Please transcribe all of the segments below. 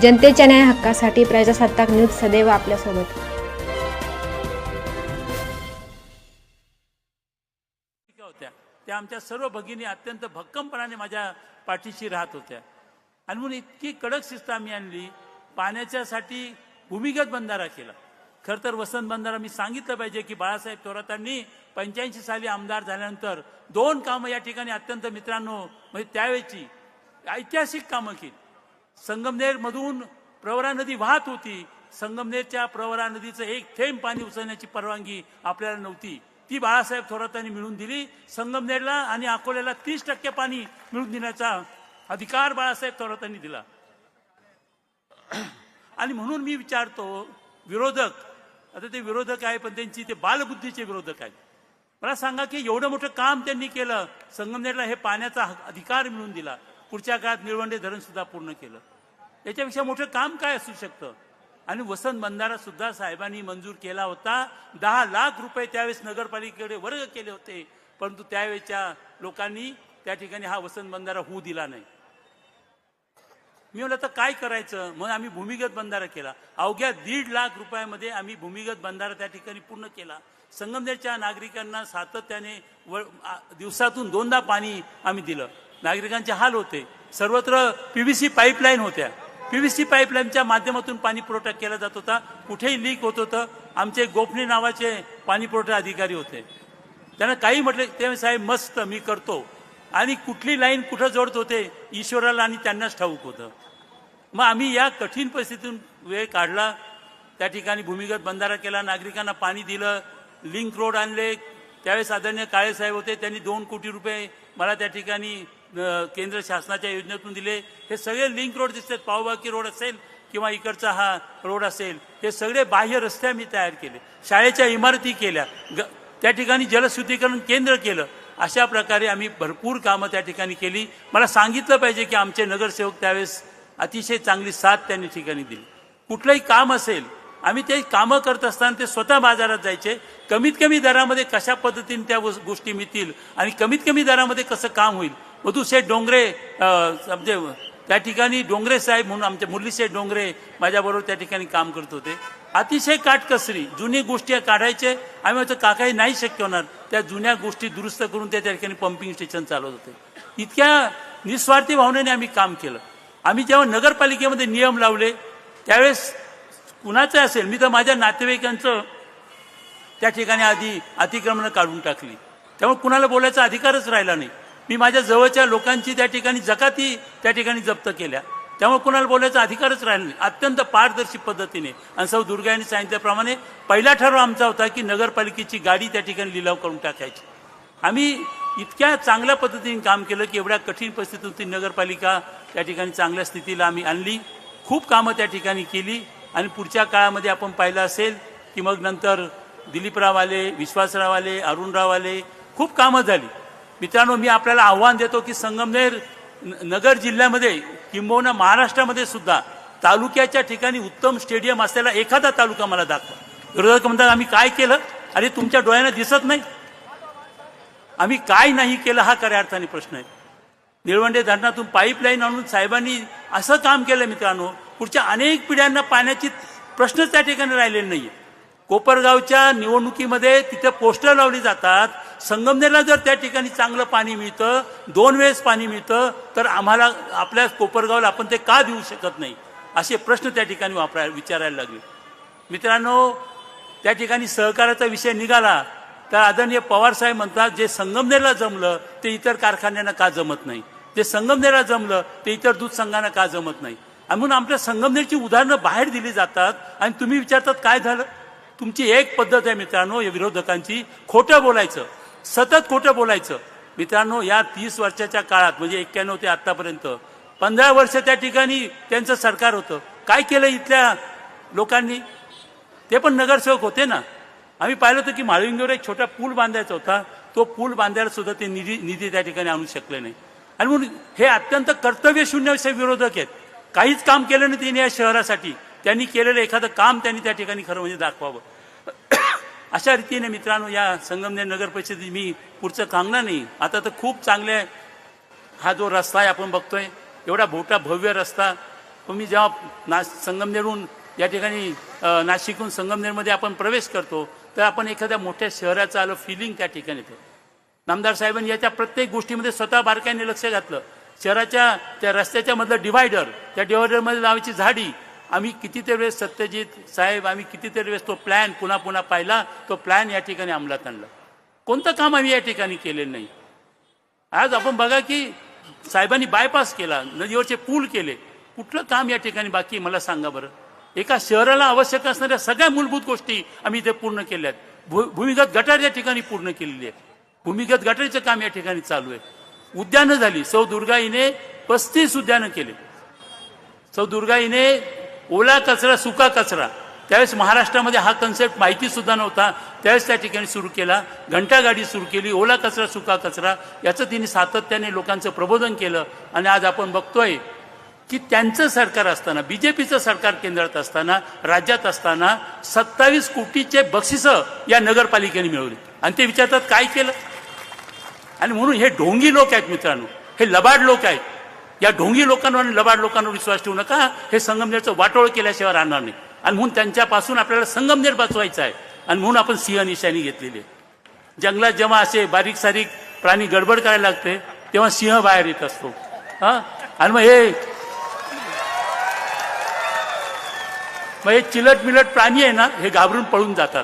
जनतेच्या न्याय हक्कासाठी प्रजासत्ताक न्यूज सदैव आपल्यासोबत. होत्या त्या आमच्या सर्व भगिनी अत्यंत भक्कमपणाने माझ्या पाठीशी राहत होत्या आणि म्हणून इतकी कडक शिस्त आम्ही आणली. पाण्याच्यासाठी भूमिगत बंधारा केला. खरं तर वसंत बंधारा मी सांगितलं पाहिजे की बाळासाहेब थोरातांनी 85 साली आमदार झाल्यानंतर 2 कामं या ठिकाणी अत्यंत मित्रांनो म्हणजे त्यावेळची ऐतिहासिक कामं केली. संगमनेरमधून प्रवरा नदी वाहत होती. संगमनेरच्या प्रवरा नदीचं एक थेंब पाणी उचलण्याची परवानगी आपल्याला नव्हती. ती बाळासाहेब थोरातांनी मिळवून दिली. संगमनेरला आणि अकोल्याला 30% पाणी मिळवून देण्याचा अधिकार बाळासाहेब थोरातांनी दिला. आणि म्हणून मी विचारतो विरोधक, आता ते विरोधक आहे पण त्यांची ते बालबुद्धीचे विरोधक आहेत. मला सांगा की एवढं मोठं काम त्यांनी केलं. संगमनेरला हे पाण्याचा अधिकार मिळवून दिला. पुढच्या काळात निळवंडे धरण सुद्धा पूर्ण केलं. याच्यापेक्षा मोठं काम काय असू शकतं. आणि वसंत बंधारा सुद्धा साहेबांनी मंजूर केला होता. 10 लाख रुपये त्यावेळेस नगरपालिकेकडे वर्ग केले होते. परंतु त्यावेळेच्या लोकांनी त्या ठिकाणी हा वसंत बंधारा होऊ दिला नाही. मी म्हटलं तर काय करायचं. मग आम्ही भूमिगत बंधारा केला. अवघ्या 1.5 लाख रुपयामध्ये आम्ही भूमिगत बंधारा त्या ठिकाणी पूर्ण केला. संगमनेरच्या नागरिकांना सातत्याने दिवसातून 2दा पाणी आम्ही दिलं. नागरिकांचे हाल होते. सर्वत्र PVC पाईपलाईन होत्या. PVC पाईपलाईनच्या माध्यमातून पाणी पुरवठा केला जात होता. कुठेही लीक होत होतं. आमचे गोपनीय नावाचे पाणी पुरवठा अधिकारी होते. त्यांना काही म्हटलं ते साहेब मस्त मी करतो. आणि कुठली लाईन कुठं जोडत होते ईश्वराला आणि त्यांनाच ठाऊक होतं. मग आम्ही या कठीण परिस्थितीतून वेळ काढला. त्या ठिकाणी भूमिगत बंधारा केला. नागरिकांना पाणी दिलं. लिंक रोड आणले. त्यावेळेस आदरणीय काळे साहेब होते. त्यांनी 2 कोटी रुपये मला त्या ठिकाणी केंद्र शासनाच्या योजनेतून दिले. हे सगळे लिंक रोड दिसतात. पावबाकी रोड असेल किंवा इकडचा हा रोड असेल हे सगळे बाह्य रस्ते आम्ही तयार केले. शाळेच्या इमारती केल्या. त्या ठिकाणी जलशुद्धीकरण केंद्र केलं. अशा प्रकारे आम्ही भरपूर कामं त्या ठिकाणी केली. मला सांगितलं पाहिजे की आमचे नगरसेवक त्यावेळेस अतिशय चांगली साथ त्यांनी ठिकाणी दिली. कुठलंही काम असेल आम्ही ते कामं करत असताना ते स्वतः बाजारात जायचे. कमीत कमी दरामध्ये कशा पद्धतीने त्या गोष्टी मिळतील आणि कमीत कमी दरामध्ये कसं काम होईल. मधुशेठ डोंगरे म्हणजे त्या ठिकाणी डोंगरे साहेब म्हणून आमचे मुरलीशेठ डोंगरे माझ्याबरोबर त्या ठिकाणी काम करत होते. अतिशय काटकसरी जुनी गोष्टी काढायचे. आम्ही म्हणतो काकाही नाही शक्य होणार. त्या जुन्या गोष्टी दुरुस्त करून त्या ठिकाणी पंपिंग स्टेशन चालवत होते. इतक्या निस्वार्थी भावनेने आम्ही काम केलं. आम्ही जेव्हा नगरपालिकेमध्ये नियम लावले त्यावेळेस कुणाचं असेल मी तर माझ्या नातेवाईकांचं त्या ठिकाणी आधी अतिक्रमणं काढून टाकली. त्यामुळे कुणाला बोलायचा अधिकारच राहिला नाही. मी माझ्या जवळच्या लोकांची त्या ठिकाणी जकाती त्या ठिकाणी जप्त केल्या. त्यामुळे कुणाला बोलायचा अधिकारच राहिला नाही. अत्यंत पारदर्शी पद्धतीने आणि सौ दुर्गा यांनी सांगितल्याप्रमाणे पहिला ठराव आमचा होता की नगरपालिकेची गाडी त्या ठिकाणी लिलाव करून टाकायची. आम्ही इतक्या चांगल्या पद्धतीने काम केलं की एवढ्या कठीण परिस्थितीतून ती नगरपालिका त्या ठिकाणी चांगल्या स्थितीला आम्ही आणली. खूप कामं त्या ठिकाणी केली. आणि पुढच्या काळामध्ये आपण पाहिलं असेल की मग नंतर दिलीपराव आले, विश्वासराव आले, अरुणराव आले. खूप कामं झाली. मित्रांनो मी आपल्याला आव्हान देतो की संगमनेर नगर जिल्ह्यामध्ये किंबहुना महाराष्ट्रामध्ये सुद्धा तालुक्याच्या ठिकाणी उत्तम स्टेडियम असलेला एखादा तालुका मला दाखवा. विरोधक म्हणतात आम्ही काय केलं. अरे तुमच्या डोळ्यांना दिसत नाही. आम्ही काय नाही केलं हा खऱ्या अर्थाने प्रश्न आहे. निळवंडे धरणातून पाईपलाईन आणून साहेबांनी असं काम केलं मित्रांनो पुढच्या अनेक पिढ्यांना पाण्याची प्रश्नच त्या ठिकाणी राहिलेला नाही. कोपरगावच्या निवडणुकीमध्ये तिथे पोस्टर लावली जातात. संगमनेरला जर त्या ठिकाणी चांगलं पाणी मिळतं 2 वेळेस पाणी मिळतं तर आम्हाला आपल्या कोपरगावला आपण ते का देऊ शकत नाही असे प्रश्न त्या ठिकाणी विचारायला लागले. मित्रांनो त्या ठिकाणी सहकाराचा विषय निघाला तर आदरणीय पवारसाहेब म्हणतात जे संगमनेरला जमलं ते इतर कारखान्यांना का जमत नाही. जे संगमनेरला जमलं ते इतर दूध संघांना का जमत नाही. आणि म्हणून आमच्या संगमनेरची उदाहरणं बाहेर दिली जातात आणि तुम्ही विचारतात काय झालं. तुमची एक पद्धत आहे मित्रांनो या विरोधकांची खोटं बोलायचं. सतत खोटं बोलायचं. मित्रांनो या 30 वर्षाच्या काळात म्हणजे 91 ते आतापर्यंत 15 वर्ष त्या ठिकाणी त्यांचं सरकार होतं. काय केलं इथल्या लोकांनी. ते पण नगरसेवक होते ना. आम्ही पाहिलं होतं की माळविंगीवर एक छोटा पूल बांधायचा होता. तो पूल बांधायला सुद्धा ते निधी त्या ठिकाणी आणू शकले नाही. आणि म्हणून हे अत्यंत कर्तव्यशून्य असे विरोधक आहेत. काहीच काम केलं नाही त्यांनी या शहरासाठी. त्यांनी केलेलं एखादं काम त्यांनी त्या ठिकाणी खरं म्हणजे दाखवावं. अशा रीतीने मित्रांनो या संगमनेर नगर परिषदेत मी पुढचं सांगणार नाही. आता तर खूप चांगले हा जो रस्ता आहे आपण बघतोय एवढा मोठा भव्य रस्ता पण मी जेव्हा संगमनेरहून या ठिकाणी नाशिकहून संगमनेरमध्ये आपण प्रवेश करतो तर आपण एखाद्या मोठ्या शहराचं आलं फिलिंग त्या ठिकाणी येतं. नामदार साहेबांनी याच्या प्रत्येक गोष्टीमध्ये स्वतः बारकाईने लक्ष घातलं. शहराच्या त्या रस्त्याच्या मधलं डिव्हायडर, त्या डिव्हायडरमध्ये लावायची झाडी, आम्ही कितीतरी वेळेस सत्यजित साहेब आम्ही कितीतरी वेळेस तो प्लॅन पुन्हा पुन्हा पाहिला, तो प्लॅन या ठिकाणी अंमलात आणला. कोणतं काम आम्ही या ठिकाणी केलेलं नाही. आज आपण बघा की साहेबांनी बायपास केला, नदीवरचे पूल केले, कुठलं काम या ठिकाणी बाकी मला सांगा बरं. एका शहराला आवश्यक असणाऱ्या सगळ्या मूलभूत गोष्टी आम्ही इथे पूर्ण केल्या आहेत. भूमिगत गटार या ठिकाणी पूर्ण केलेली आहे. भूमिगत गटारीचं काम या ठिकाणी चालू आहे. उद्यानं झाली. सौ दुर्गाईने 35 उद्यानं केले. सौ दुर्गाईने ओला कचरा सुका कचरा, त्यावेळेस महाराष्ट्रामध्ये हा कन्सेप्ट माहिती सुद्धा नव्हता, त्यावेळेस त्या ठिकाणी सुरू केला. घंटागाडी सुरू केली. ओला कचरा सुका कचरा याचं तिने सातत्याने लोकांचं प्रबोधन केलं. आणि आज आपण बघतोय की त्यांचं सरकार असताना, बीजेपीचं सरकार केंद्रात असताना, राज्यात असताना 27 कोटीचे बक्षिसं या नगरपालिकेने मिळवली. आणि ते विचारतात काय केलं. आणि म्हणून हे ढोंगी लोक आहेत मित्रांनो, हे लबाड लोक आहेत. या ढोंगी लोकांवर आणि लबाड लोकांवर विश्वास ठेवू नका. हे संगमनेरचं वाटोळ केल्याशिवाय राहणार नाही. आणि म्हणून त्यांच्यापासून आपल्याला संगमनेर वाचवायचं आहे. आणि म्हणून आपण सिंह निशाणी घेतलेली आहे. जंगलात जेव्हा असे बारीक सारीक प्राणी गडबड करायला लागते तेव्हा सिंह बाहेर येत असतो. आणि मग हे चिलट मिलट प्राणी आहे ना, हे घाबरून पळून जातात.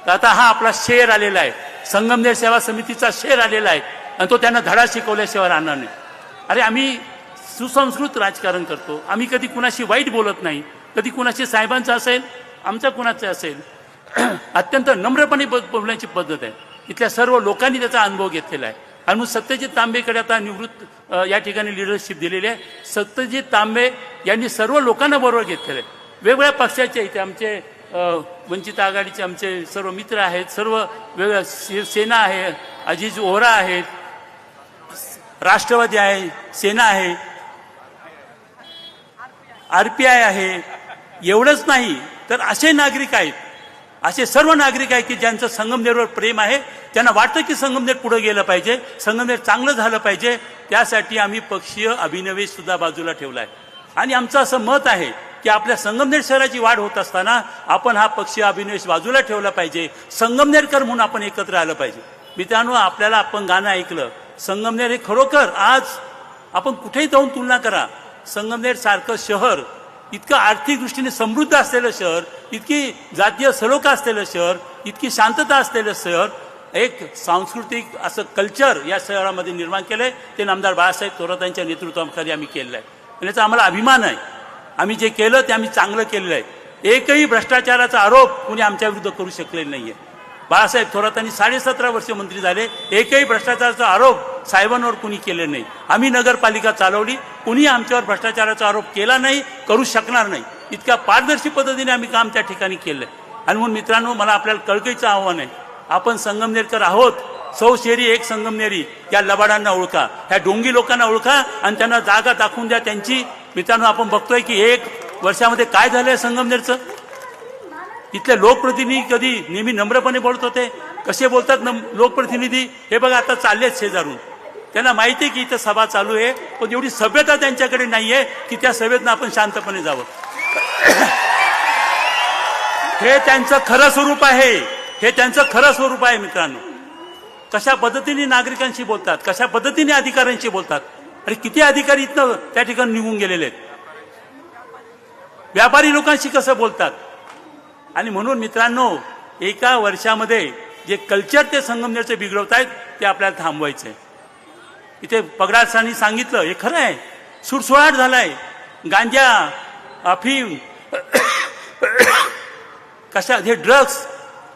तर आता हा आपला शेर आलेला आहे, संगमनेर सेवा समितीचा शेर आलेला आहे. आणि तो त्यांना धडा शिकवल्याशिवाय राहणार नाही. अरे आम्ही सुसंस्कृत राजकारण करतो. आम्ही कधी कुणाशी वाईट बोलत नाही. कधी कुणाशी साहेबांचं असेल, आमच्या कुणाचं असेल, अत्यंत नम्रपणे बोलण्याची पद्धत आहे. इथल्या सर्व लोकांनी त्याचा अनुभव घेतलेला आहे. आणि मग सत्यजित तांबेकडे आता निवृत्त या ठिकाणी लिडरशिप दिलेली आहे. सत्यजित तांबे यांनी सर्व लोकांना बरोबर घेतलेलं आहे. वेगवेगळ्या पक्षाचे इथे आमचे वंचित आघाडीचे आमचे सर्व मित्र आहेत, सर्व वेगळ्या शिवसेना आहे, अजिज ओहरा आहेत, राष्ट्रवादी आहे, सेना आहे, RPI आहे. एवढंच नाही तर असे नागरिक आहेत, असे सर्व नागरिक आहेत की ज्यांचं संगमनेरवर प्रेम आहे. त्यांना वाटतं की संगमनेर पुढे गेलं पाहिजे, संगमनेर चांगलं झालं पाहिजे. त्यासाठी आम्ही पक्षीय अभिनिवेश सुद्धा बाजूला ठेवला आहे. आणि आमचं असं मत आहे की आपल्या संगमनेर शहराची वाढ होत असताना आपण हा पक्षीय अभिनिवेश बाजूला ठेवला पाहिजे. संगमनेरकर म्हणून आपण एकत्र आलं पाहिजे. मित्रांनो, आपल्याला आपण गाणं ऐकलं, संगमनेर हे खरोखर आज आपण कुठेही जाऊन तुलना करा, संगमनेर सारखं शहर, इतकं आर्थिक दृष्टीने समृद्ध असलेलं शहर, इतकी जातीय सलोखा असलेलं शहर, इतकी शांतता असलेलं शहर, एक सांस्कृतिक असं कल्चर या शहरामध्ये निर्माण केलंय. ते नामदार बाळासाहेब थोरात यांच्या नेतृत्वाखाली आम्ही केलेलं आहे. आणि याचा आम्हाला अभिमान आहे. आम्ही जे केलं ते आम्ही चांगलं केलेलं आहे. एकही भ्रष्टाचाराचा आरोप कुणी आमच्या विरुद्ध करू शकलेला नाहीये. बाळासाहेब थोरातांनी 17.5 वर्ष मंत्री झाले, एकही भ्रष्टाचाराचा आरोप साहेबांवर कुणी केले नाही. आम्ही नगरपालिका चालवली, कुणी आमच्यावर भ्रष्टाचाराचा आरोप केला नाही, करू शकणार नाही. इतक्या पारदर्शी पद्धतीने आम्ही काम त्या ठिकाणी केलंय. आणि म्हणून मित्रांनो, मला आपल्याला कळकळीचं आव्हान आहे, आपण संगमनेरकर आहोत. सौ शेरी एक संगमनेरी. या लबाडांना ओळखा, ह्या डोंगी लोकांना ओळखा आणि त्यांना जागा दाखवून द्या त्यांची. मित्रांनो, आपण बघतोय की 1 वर्षामध्ये काय झालंय संगमनेरचं. इथले लोकप्रतिनिधी कधी नेहमी नम्रपणे बोलत होते, कसे बोलतात लोकप्रतिनिधी हे बघा आता चाललेत शेजारून. त्यांना माहिती आहे की इथं सभा चालू आहे, पण एवढी सभ्यता त्यांच्याकडे नाहीये की त्या सभेतनं आपण शांतपणे जावं. हे त्यांचं खरं स्वरूप आहे. हे त्यांचं खरं स्वरूप आहे. मित्रांनो, कशा पद्धतीने नागरिकांशी बोलतात, कशा पद्धतीने अधिकाऱ्यांशी बोलतात. अरे किती अधिकारी इथनं त्या ठिकाणी निघून गेलेले आहेत. व्यापारी लोकांशी कसं बोलतात. आणि म्हणून मित्रांनो, एका वर्षामध्ये जे कल्चर ते संगमनेरचे बिघडवत आहेत ते आपल्याला थांबवायचं आहे. इथे पगडार सरांनी सांगितलं, हे खरं आहे, सुळसुळाट झालाय. गांजा, अफीम, कशा हे ड्रग्स,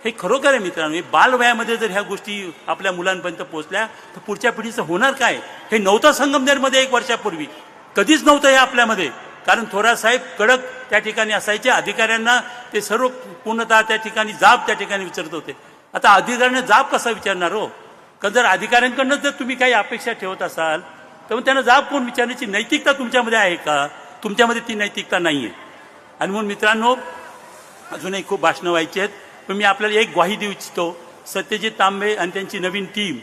हे खरोखर आहे मित्रांनो. हे बालवयामध्ये जर ह्या गोष्टी आपल्या मुलांपर्यंत पोहोचल्या तर पुढच्या पिढीचं होणार काय. हे नव्हतं संगमनेरमध्ये 1 वर्षापूर्वी, कधीच नव्हतं हे आपल्यामध्ये. कारण थोरात साहेब कडक त्या ठिकाणी असायचे. अधिकाऱ्यांना ते सर्व पूर्णतः त्या ठिकाणी जाब त्या ठिकाणी विचारत होते. आता अधिकाऱ्यांना जाब कसा विचारणार हो. कारण जर अधिकाऱ्यांकडनं जर तुम्ही काही अपेक्षा ठेवत असाल तर मग त्यांना जाब कोण विचारण्याची नैतिकता तुमच्यामध्ये आहे का. तुमच्यामध्ये ती नैतिकता नाही आहे. आणि म्हणून मित्रांनो, अजूनही खूप भाषणं व्हायची आहेत, पण मी आपल्याला एक ग्वाही देऊ इच्छितो. सत्यजित तांबे आणि त्यांची नवीन टीम,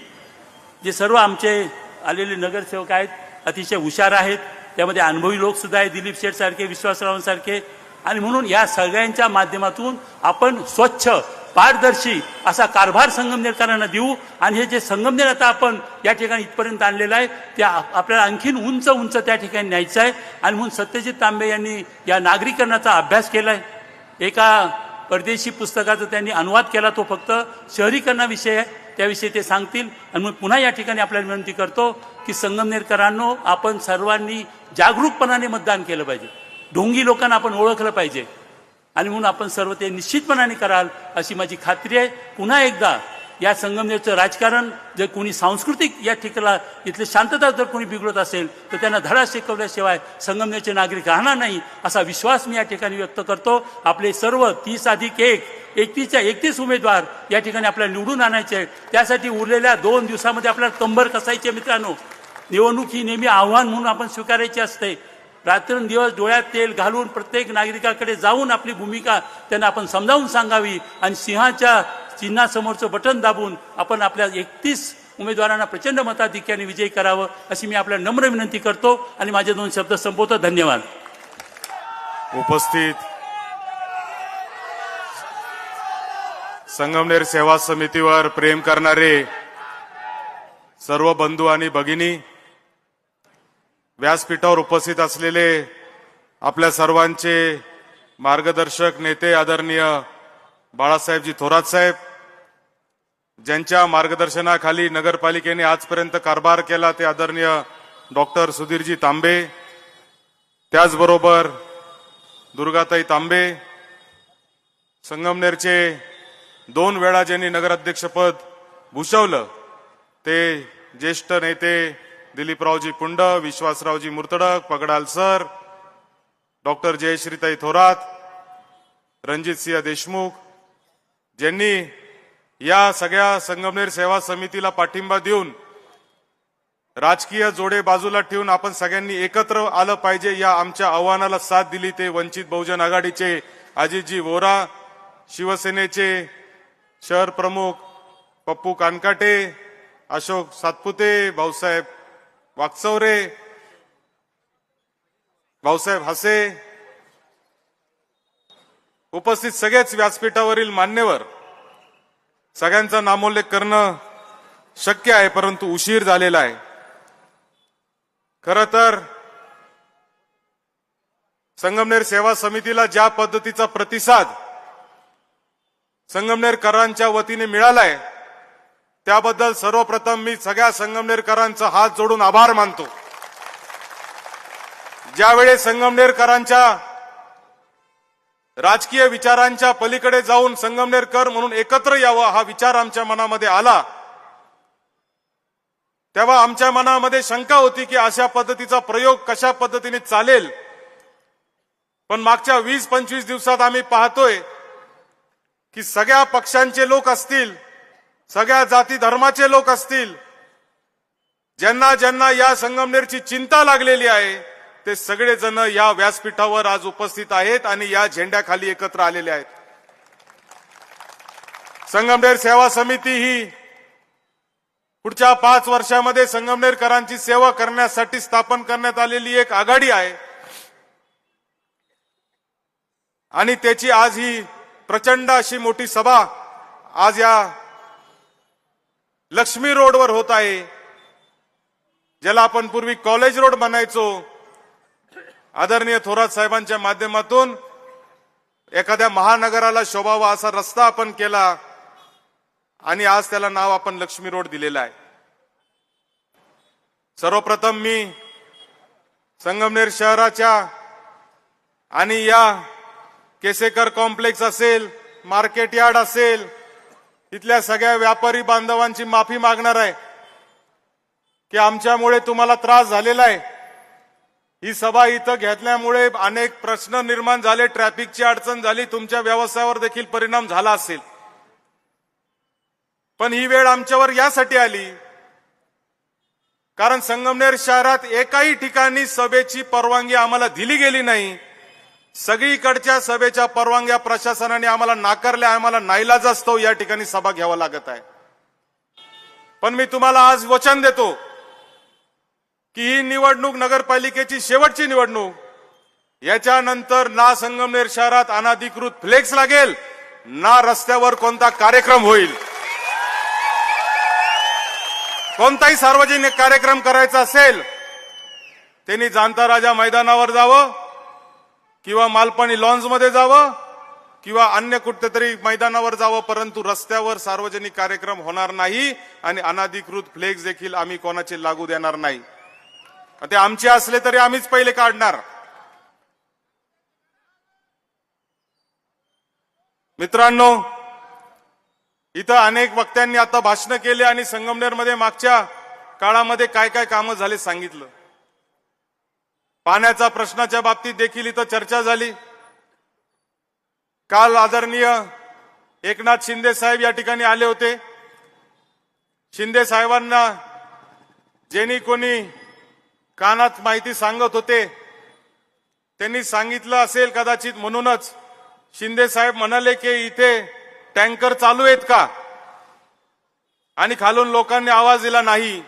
जे सर्व आमचे आलेले नगरसेवक आहेत, अतिशय हुशार आहेत, त्यामध्ये अनुभवी लोक सुद्धा आहे, दिलीप शेठ सारखे, विश्वासरावांसारखे. आणि म्हणून या सगळ्यांच्या माध्यमातून आपण स्वच्छ पारदर्शी असा कारभार संगमनेरकरांना देऊ. आणि हे जे संगमनेर आता आपण या ठिकाणी इथपर्यंत आणलेलं आहे त्या आपल्याला आणखीन उंच उंच त्या ठिकाणी न्यायचं आहे. आणि म्हणून सत्यजित तांबे यांनी या नागरीकरणाचा अभ्यास केला आहे. एका परदेशी पुस्तकाचा त्यांनी अनुवाद केला, तो फक्त शहरीकरणाविषयी आहे, त्याविषयी ते सांगतील. आणि मग पुन्हा या ठिकाणी आपल्याला विनंती करतो की संगमनेरकरांनो, आपण सर्वांनी जागरूकपणाने मतदान केलं पाहिजे. ढोंगी लोकांना आपण ओळखलं पाहिजे. आणि म्हणून आपण सर्व ते निश्चितपणाने कराल अशी माझी खात्री आहे. पुन्हा एकदा या संगमनेरचं राजकारण जर कोणी सांस्कृतिक या ठिकाणी इथली शांतता जर कोणी बिघडत असेल तर त्यांना धडा शिकवल्याशिवाय संगमनेरचे नागरिक राहणार नाही असा विश्वास मी या ठिकाणी व्यक्त करतो. आपले सर्व 30+1 31 उमेदवार या ठिकाणी आपल्याला निवडून आणायचे आहे. त्यासाठी उरलेल्या 2 दिवसामध्ये आपल्याला कंबर कसायचे. मित्रांनो, निवडणूक ही नेहमी आव्हान म्हणून आपण स्वीकारायची असते. रात्रंदिवस डोळ्यात तेल घालून प्रत्येक नागरिकाकडे जाऊन आपली भूमिका त्यांना आपण समजावून सांगावी. आणि सिंहाच्या चिन्हासमोरचं बटन दाबून आपण आपल्या 31 उमेदवारांना प्रचंड मताधिक्याने विजयी करावं अशी मी आपल्याला नम्र विनंती करतो. आणि माझे 2 शब्द संपवतो. धन्यवाद. उपस्थित संगमनेर सेवा समितीवर प्रेम करणारे सर्व बंधू आणि भगिनी, व्यासपीठावर उपस्थित असलेले आपल्या सर्वांचे मार्गदर्शक नेते आदरणीय बाळासाहेबजी थोरात साहेब, ज्यांच्या मार्गदर्शनाखाली नगरपालिकेने आजपर्यंत कारभार केला ते आदरणीय डॉक्टर सुधीरजी तांबे, त्याचबरोबर दुर्गाताई तांबे, संगमनेरचे 2 वेळा ज्यांनी नगराध्यक्षपद भूषवलं ते ज्येष्ठ नेते दिलीपरावजी पुंड, विश्वासरावजी मुर्तडक, पगडाल सर, डॉक्टर जयश्रीताई थोरात, रणजितसिंह देशमुख, ज्यांनी या सगळ्या संगमनेर सेवा समितीला पाठिंबा देऊन राजकीय जोडे बाजूला ठेवून आपण सगळ्यांनी एकत्र आलं पाहिजे या आमच्या आव्हानाला साथ दिली ते वंचित बहुजन आघाडीचे अजितजी वोरा, शिवसेनेचे शहर प्रमुख पप्पू कानकाटे, अशोक सातपुते, भाऊसाहेब वाकचौरे, भाऊसाहेब हसे, उपस्थित सगळेच व्यासपीठावरील मान्यवर, सगळ्यांचा नामोल्लेख करणं शक्य आहे परंतु उशीर झालेला आहे. खरं तर संगमनेर सेवा समितीला ज्या पद्धतीचा प्रतिसाद संगमनेरकरांच्या वतीने मिळालाय त्याबद्दल सर्वप्रथम मी सगळ्या संगमनेरकरांचा हात जोडून आभार मानतो. ज्यावेळी संगमनेरकरांच्या राजकीय विचारांच्या पलीकडे जाऊन संगमनेरकर म्हणून एकत्र यावं हा विचार आमच्या मनामध्ये आला, तेव्हा आमच्या मनामध्ये शंका होती की अशा पद्धतीचा प्रयोग कशा पद्धतीने चालेल. पण मागच्या 20-25 दिवसात आम्ही पाहतोय की सगळ्या पक्षांचे लोक असतील, सगळ्या जाती धर्माचे लोक असतील, ज्यांना ज्यांना या संगमनेरची चिंता लागलेली आहे ते सगळेजण या व्यासपीठावर आज उपस्थित आहेत आणि या झेंड्याखाली एकत्र आलेले आहेत. संगमनेर सेवा समिती ही पुढच्या 5 वर्षामध्ये संगमनेरकरांची सेवा करण्यासाठी स्थापन करण्यात आलेली एक आघाडी आहे आणि त्याची आज ही प्रचंड अशी मोठी सभा आज या लक्ष्मी रोडवर होत आहे, ज्याला आपण पूर्वी कॉलेज रोड म्हणायचो. आदरणीय थोरात साहेबांच्या माध्यमातून एखाद्या महानगराला शोभावा असा रस्ता आपण केला आणि आज त्याला नाव आपण लक्ष्मी रोड दिलेलं आहे. सर्वप्रथम मी संगमनेर शहराच्या आणि या केसेकर कॉम्प्लेक्स असेल, मार्केट यार्ड असेल, इथल्या सगळ्या व्यापारी बांधवांची माफी मागणार आहे की आमच्यामुळे तुम्हाला त्रास झालेला आहे. ही सभा इथं घेतल्यामुळे अनेक प्रश्न निर्माण झाले, ट्रॅफिकची अडचण झाली, तुमच्या व्यवसायावर देखील परिणाम झाला असेल. पण ही वेळ आमच्यावर यासाठी आली कारण संगमनेर शहरात एकाही ठिकाणी सभेची परवानगी आम्हाला दिली गेली नाही. सगळीकडच्या सभेच्या परवानग्या प्रशासनाने आम्हाला नाकारल्या. आम्हाला नाईलाजास्तव या ठिकाणी सभा घ्यावा लागत आहे. पण मी तुम्हाला आज वचन देतो की ही निवडणूक नगरपालिकेची शेवटची निवडणूक, याच्यानंतर ना संगमनेर शहरात अनधिकृत फ्लेक्स लागेल, ना रस्त्यावर कोणता कार्यक्रम होईल. कोणताही सार्वजनिक कार्यक्रम करायचा असेल त्यांनी जाणता राजा मैदानावर जावं किंवा मालपाणी लॉन्समध्ये जावं किंवा अन्य कुठेतरी मैदानावर जावं, परंतु रस्त्यावर सार्वजनिक कार्यक्रम होणार नाही आणि अनधिकृत फ्लेक्स देखील आम्ही कोणाचे लागू देणार नाही. ते आमचे असले तरी आम्हीच पहिले काढणार. मित्रांनो, इथं अनेक वक्त्यांनी आता भाषणं केली आणि संगमनेरमध्ये मागच्या काळामध्ये काय काय कामं झाले सांगितलं. पाण्याच्या प्रश्नाच्या बाबतीत देखील इथं चर्चा झाली. काल आदरणीय एकनाथ शिंदे साहेब या ठिकाणी आले होते. शिंदे साहेबांना ज्यांनी कोणी कानात माहिती सांगत होते त्यांनी सांगितलं असेल कदाचित, म्हणूनच शिंदे साहेब म्हणाले की इथे टँकर चालू आहेत का, आणि खालून लोकांनी आवाज दिला नाही.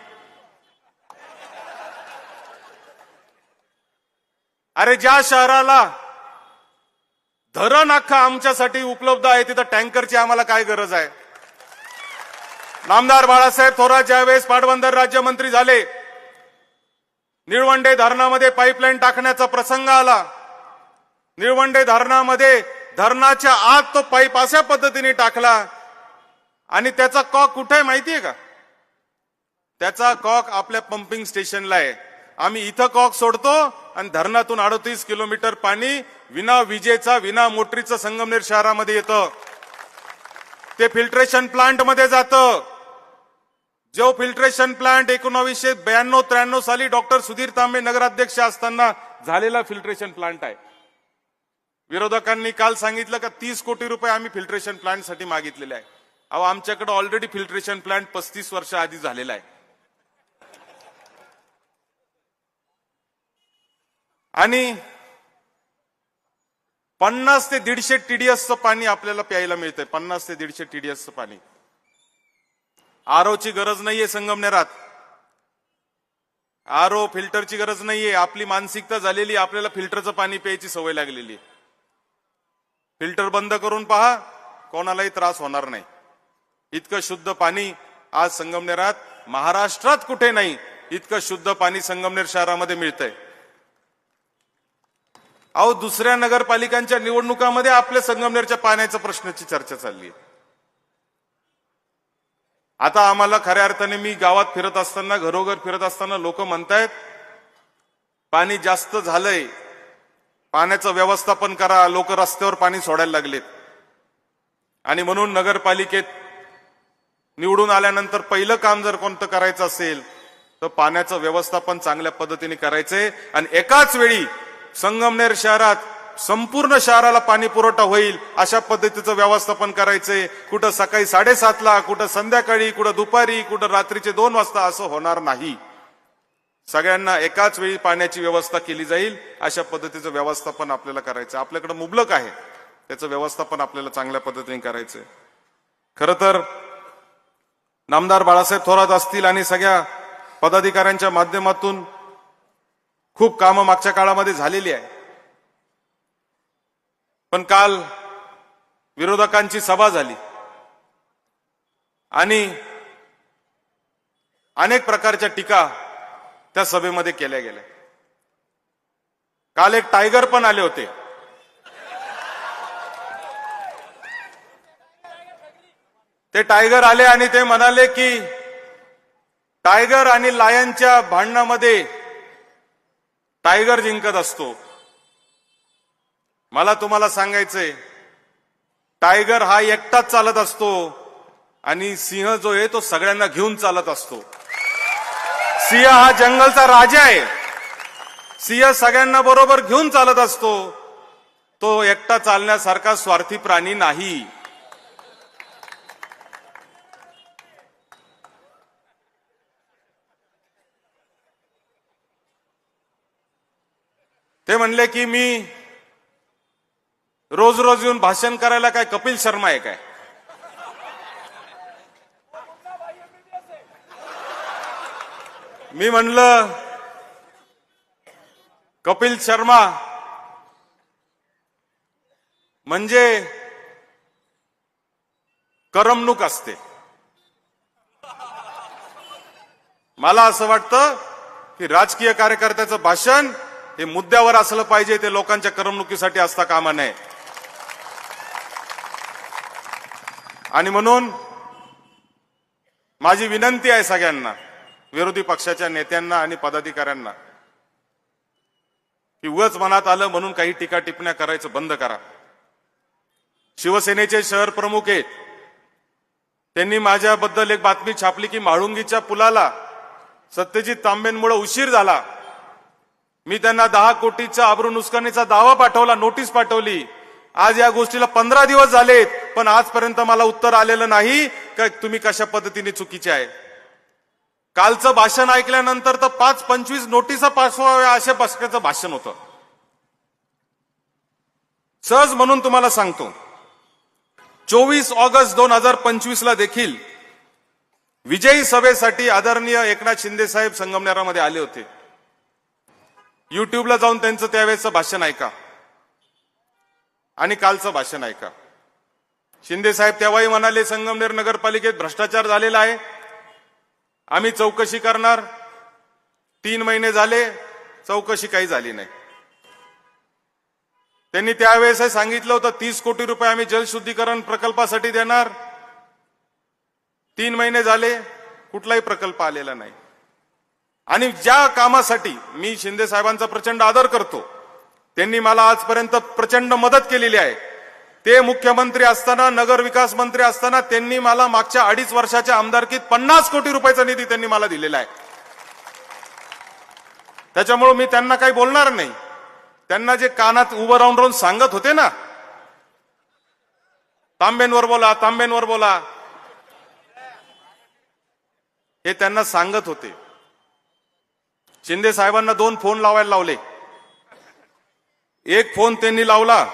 अरे ज्या शहराला धरण अख्खा आमच्यासाठी उपलब्ध आहे तिथं टँकरची आम्हाला काय गरज आहे. नामदार बाळासाहेब थोरात ज्यावेळेस पाटबंधारे राज्यमंत्री झाले, निळवंडे धरणामध्ये पाईपलाईन टाकण्याचा प्रसंग आला. निळवंडे धरणामध्ये धरणाच्या आत तो पाईप अशा पद्धतीने टाकला आणि त्याचा कॉक कुठे माहितीये का? त्याचा कॉक आपल्या पंपिंग स्टेशनला आहे. आम्ही इथं कॉक सोडतो आणि धरणातून 38 किलोमीटर पाणी विना विजेचा विना मोटरीचं संगमनेर शहरामध्ये येतं. ते फिल्ट्रेशन प्लांट मध्ये जातं. जो फिल्ट्रेशन प्लांट 1992-93 साली डॉक्टर सुधीर तांबे नगराध्यक्ष असताना झालेला फिल्ट्रेशन प्लांट आहे. विरोधकांनी काल सांगितलं का 30 कोटी रुपये आम्ही फिल्ट्रेशन प्लांटसाठी मागितलेले आहे. अहो, आमच्याकडे ऑलरेडी फिल्ट्रेशन प्लांट 35 वर्ष आधी झालेला आहे. आणि 50 ते 150 TDSचं पाणी आपल्याला प्यायला मिळतंय. 50 ते 150 TDSचं पाणी. आरओची गरज नाहीये संगमनेरात. आरओ फिल्टरची गरज नाहीये. आपली मानसिकता झालेली, आपल्याला फिल्टरचं पाणी प्यायची सवय लागलेली. फिल्टर बंद करून पहा, कोणालाही त्रास होणार नाही. इतकं शुद्ध पाणी आज संगमनेरात, महाराष्ट्रात कुठे नाही इतकं शुद्ध पाणी संगमनेर शहरामध्ये मिळतंय. अहो, दुसऱ्या नगरपालिकांच्या निवडणुकामध्ये आपल्या संगमनेरच्या पाण्याच्या प्रश्नाची चर्चा चालली आहे. आता आम्हाला खऱ्या अर्थाने, मी गावात फिरत असताना, घरोघर फिरत असताना लोक म्हणतायत पाणी जास्त झालंय, पाण्याचं व्यवस्थापन करा. लोक रस्त्यावर पाणी सोडायला लागलेत आणि म्हणून नगरपालिकेत निवडून आल्यानंतर पहिलं काम जर कोणतं करायचं असेल तर पाण्याचं व्यवस्थापन चांगल्या पद्धतीने करायचंय आणि एकाच वेळी संगमनेर शहरात संपूर्ण शहराला पाणी पुरवठा होईल अशा पद्धतीचं व्यवस्थापन करायचंय. कुठं सकाळी 7:30ला, कुठं संध्याकाळी, कुठं दुपारी, कुठं रात्रीचे 2 वाजता असं होणार नाही. सगळ्यांना एकाच वेळी पाण्याची व्यवस्था केली जाईल अशा पद्धतीचं व्यवस्थापन आपल्याला करायचं. आपल्याकडे मुबलक आहे, त्याचं व्यवस्थापन आपल्याला चांगल्या पद्धतीने करायचंय. खरं तर नामदार बाळासाहेब थोरात असतील आणि सगळ्या पदाधिकाऱ्यांच्या माध्यमातून खूप कामं मागच्या काळामध्ये झालेली आहे. पण काल विरोधकांची सभा झाली आणि अनेक प्रकारच्या टीका त्या सभेमध्ये केल्या गेल्या. काल एक टायगर पण आले होते. ते टायगर आले आणि ते म्हणाले की टायगर आणि लायनच्या भांडणामध्ये टायगर जिंकत असतो. मला तुम्हाला सांगायचंय, टायगर हा एकटाच चालत असतो आणि सिंह जो आहे तो सगळ्यांना घेऊन चालत असतो. सिंह हा जंगलचा राजा आहे. सिंह सगळ्यांना बरोबर घेऊन चालत असतो. तो एकटा चालण्यासारखा स्वार्थी प्राणी नाही. ते म्हणले की मी रोज रोज येऊन भाषण करायला काय कपिल शर्मा आहे काय? मी म्हणलं कपिल शर्मा म्हणजे करमणूक असते. मला असं वाटतं की राजकीय कार्यकर्त्याचं भाषण हे मुद्द्यावर असलं पाहिजे, ते लोकांच्या करमणुकीसाठी असता कामा नये. आणि म्हणून माझी विनंती आहे सगळ्यांना, विरोधी पक्षाच्या नेत्यांना आणि पदाधिकाऱ्यांना, की उगाच मनात आलं म्हणून काही टीका टिप्पण्या करायचं बंद करा. शिवसेनेचे शहर प्रमुख आहेत, त्यांनी माझ्याबद्दल एक बातमी छापली की म्हाळुंगीच्या पुलाला सत्यजित तांबेंमुळे उशीर झाला. मी त्यांना 10 कोटीचा आबरू नुकसानीचा दावा पाठवला, नोटीस पाठवली. आज या गोष्टीला 15 दिवस झालेत, पण आजपर्यंत मला उत्तर आलेलं नाही का तुम्ही कशा पद्धतीने चुकीचे आहे. कालचं भाषण ऐकल्यानंतर तर 5-25 नोटिसा पाठवाव्या अशा पक्षाचं भाषण होतं. सहज म्हणून तुम्हाला सांगतो, 24 ऑगस्ट 2025 ला देखील विजयी सभेसाठी आदरणीय एकनाथ शिंदे साहेब संगमनेरामध्ये आले होते. युट्यूबला जाऊन त्यांचं त्यावेळेचं भाषण ऐका आणि कालचं भाषण ऐका. शिंदे साहेब तेव्हाही म्हणाले, संगमनेर नगरपालिकेत भ्रष्टाचार झालेला आहे, आम्ही चौकशी करणार. 3 महिने झाले, चौकशी काही झाली नाही. त्यांनी त्यावेळेस सांगितलं होतं 30 कोटी रुपये आम्ही जलशुद्धीकरण प्रकल्पासाठी देणार. 3 महिने झाले, कुठलाही प्रकल्प आलेला नाही. आणि ज्या कामासाठी मी शिंदे साहेबांचा प्रचंड आदर करतो, त्यांनी मला आजपर्यंत प्रचंड मदत केलेली आहे. ते मुख्यमंत्री असताना, नगर विकास मंत्री असताना त्यांनी मला मागच्या 2.5 वर्षाच्या आमदारकीत 50 कोटी रुपयाचा निधी त्यांनी मला दिलेला आहे. त्याच्यामुळे मी त्यांना काही बोलणार नाही. त्यांना जे कानात उभं राहून सांगत होते ना, तांबेंवर बोला, तांबेंवर बोला, हे त्यांना सांगत होते. शिंदे साहेबांना 2 फोन लावायला लावले. एक फोन त्यांनी लावला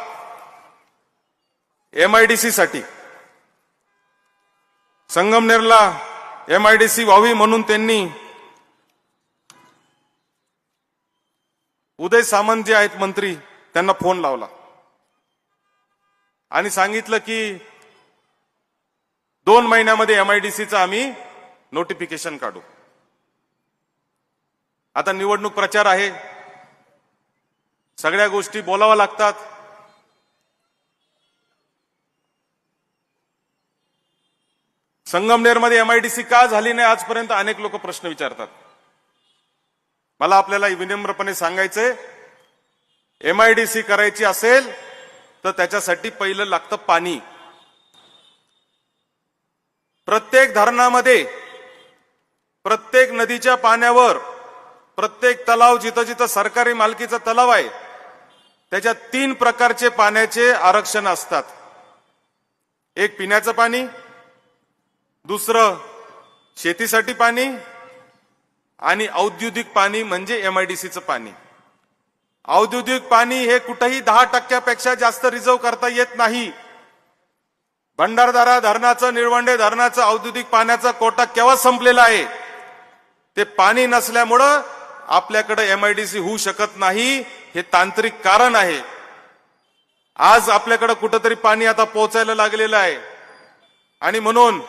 MIDC साठी. संगमनेरला MIDC व्हावी म्हणून त्यांनी उदय सामंत जे आहेत मंत्री, त्यांना फोन लावला आणि सांगितलं की 2 महिन्यामध्ये MIDCचं आम्ही नोटिफिकेशन काढू. आता निवडणूक प्रचार आहे, सगळ्या गोष्टी बोलाव्या लागतात. संगमनेरमध्ये MIDC का झाली नाही आजपर्यंत अनेक लोक प्रश्न विचारतात. मला आपल्याला विनम्रपणे सांगायचंय, MIDC करायची असेल तर त्याच्यासाठी पहिलं लागतं पाणी. प्रत्येक धरणामध्ये, प्रत्येक नदीच्या पाण्यावर, प्रत्येक तलाव, जिथं जिथं सरकारी मालकीचा तलाव आहे, त्याच्यात 3 प्रकारचे पाण्याचे आरक्षण असतात. एक पिण्याचं पाणी, दुसरं शेतीसाठी पाणी आणि औद्योगिक पाणी म्हणजे MIDCचं पाणी. औद्योगिक पाणी हे कुठेही 10% जास्त रिझर्व करता येत नाही. भंडारदरा धरणाचं, निळवंडे धरणाचं औद्योगिक पाण्याचा कोटा केव्हा संपलेला आहे. ते पाणी नसल्यामुळं आपल्याकडे MIDC होऊ शकत नाही. हे तांत्रिक कारण आहे. आज आपल्याकडे कुठंतरी पाणी आता पोहोचायला लागलेलं आहे. आणि म्हणून